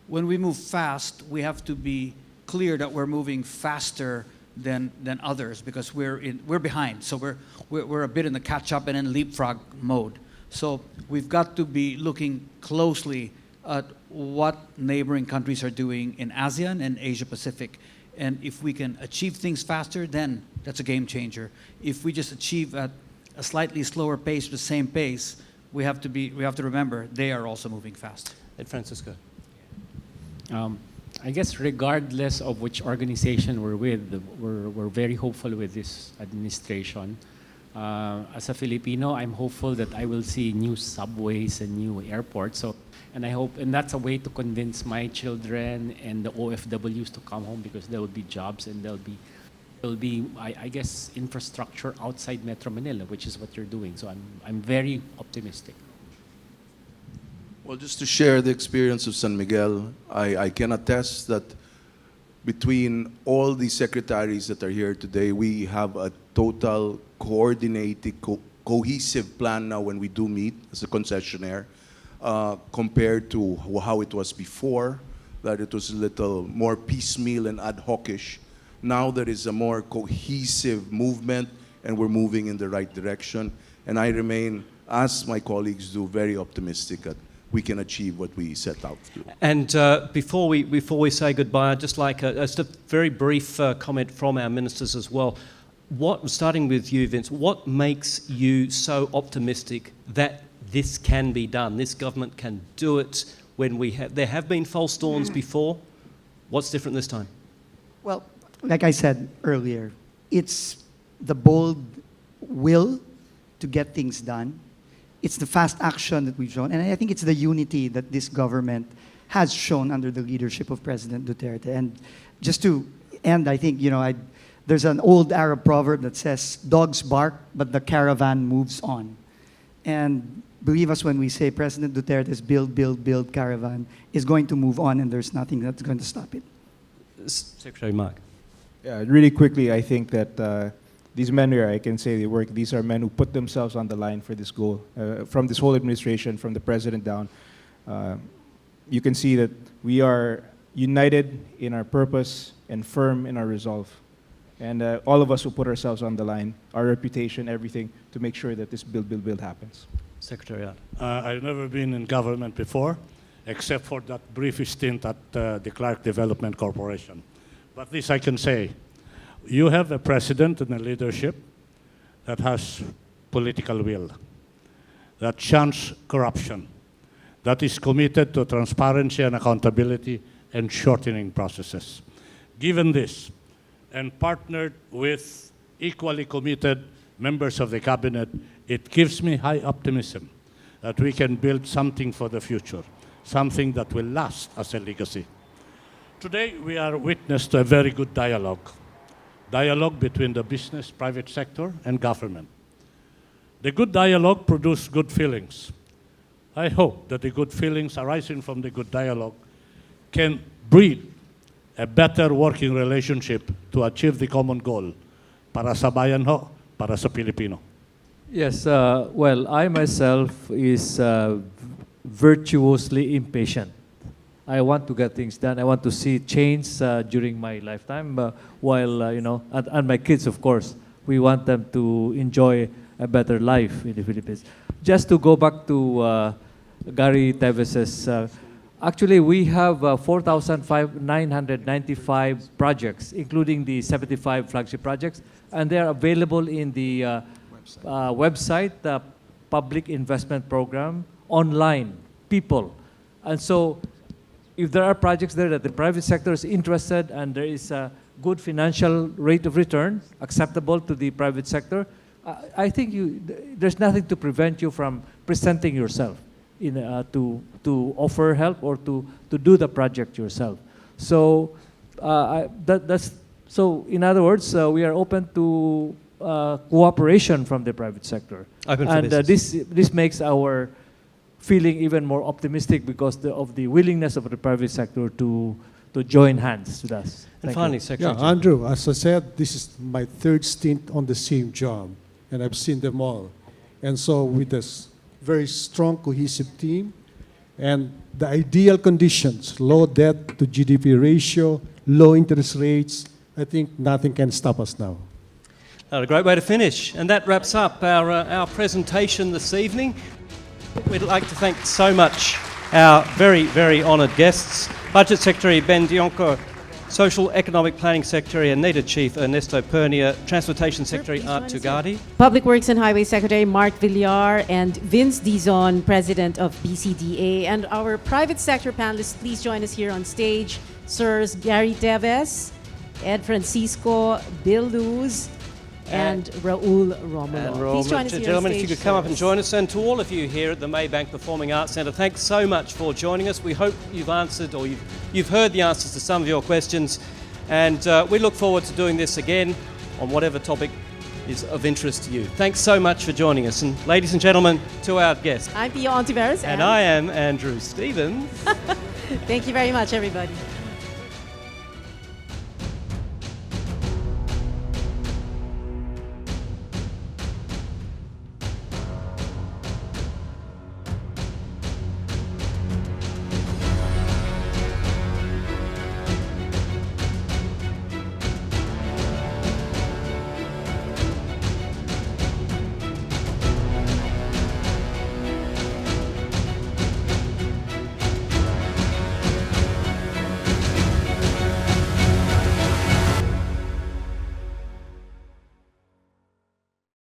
when we move fast, we have to be clear that we're moving faster than others because we're behind. So we're a bit in the catch-up and in leapfrog mode. So we've got to be looking closely at what neighboring countries are doing in ASEAN and Asia Pacific. And if we can achieve things faster, then that's a game changer. If we just achieve at a slightly slower pace, the same pace, we have to remember they are also moving fast. And Francisco. I guess regardless of which organization we're with, we're very hopeful with this administration. As a Filipino, I'm hopeful that I will see new subways and new airports. And I hope, and that's a way to convince my children and the OFWs to come home because there will be jobs and there'll be, I guess, infrastructure outside Metro Manila, which is what you're doing. So I'm very optimistic. Well, just to share the experience of San Miguel, I can attest that between all the secretaries that are here today, we have a total coordinated, cohesive plan now when we do meet as a concessionaire, compared to how it was before, that it was a little more piecemeal and ad hoc-ish. Now there is a more cohesive movement, and we're moving in the right direction. And I remain, as my colleagues do, very optimistic that we can achieve what we set out to do. And before we say goodbye, I'd just like just a very brief comment from our ministers as well. Starting with you, Vince, what makes you so optimistic that this can be done? This government can do it when there have been false dawns before. What's different this time? Well, like I said earlier, it's the bold will to get things done. It's the fast action that we've shown. And I think it's the unity that this government has shown under the leadership of President Duterte. And just to end, I think, there's an old Arab proverb that says, dogs bark, but the caravan moves on. And believe us when we say President Duterte's build, build, build caravan is going to move on, and there's nothing that's going to stop it. Secretary Mark. Yeah, really quickly, I think that these men here, I can say they work, these are men who put themselves on the line for this goal. From this whole administration, from the president down, you can see that we are united in our purpose and firm in our resolve. And all of us who put ourselves on the line, our reputation, everything, to make sure that this build, build, build happens. Secretariat. I've never been in government before, except for that brief stint at the Clark Development Corporation. But this I can say, you have a president and a leadership that has political will, that shuns corruption, that is committed to transparency and accountability and shortening processes. Given this, and partnered with equally committed members of the cabinet, it gives me high optimism that we can build something for the future, something that will last as a legacy. Today, we are witness to a very good dialogue between the business, private sector, and government. The good dialogue produced good feelings. I hope that the good feelings arising from the good dialogue can breed a better working relationship to achieve the common goal para sa bayan ho, para sa Pilipino. Yes, well, I myself is virtuously impatient. I want to get things done. I want to see change during my lifetime, while, and my kids, of course, we want them to enjoy a better life in the Philippines. Just to go back to Gary Teves's, actually, we have 4,995 projects, including the 75 flagship projects, and they are available in the website, the Public Investment Program, online, people. And so, if there are projects there that the private sector is interested and there is a good financial rate of return acceptable to the private sector, I think there's nothing to prevent you from presenting yourself to offer help or to do the project yourself. So so in other words, we are open to cooperation from the private sector. Open for and business. this makes our feeling even more optimistic because of the willingness of the private sector to join hands with us. And finally, Secretary. Yeah, Andrew, as I said, this is my third stint on the same job, and I've seen them all. And so with this very strong, cohesive team, and the ideal conditions, low debt to GDP ratio, low interest rates, I think nothing can stop us now. A great way to finish. And that wraps up our presentation this evening. We'd like to thank so much our very, very honoured guests, Budget Secretary Ben Dionco, Social Economic Planning Secretary Anita Chief Ernesto Pernia, Transportation Secretary Art Tugadi, Public Works and Highway Secretary Mark Villar, and Vince Dizon, President of BCDA. And our private sector panelists, please join us here on stage. Sirs Gary Teves, Ed Francisco, Bill Luz, and Raul Romulo. Please join us here on gentlemen, stage. if you could come up and join us. And to all of you here at the Maybank Performing Arts Centre, thanks so much for joining us. We hope you've answered or you've heard the answers to some of your questions. And we look forward to doing this again on whatever topic is of interest to you. Thanks so much for joining us. And ladies and gentlemen, to our guests. I'm Pia Hontiveros. And I am Andrew Stevens. Thank you very much, everybody.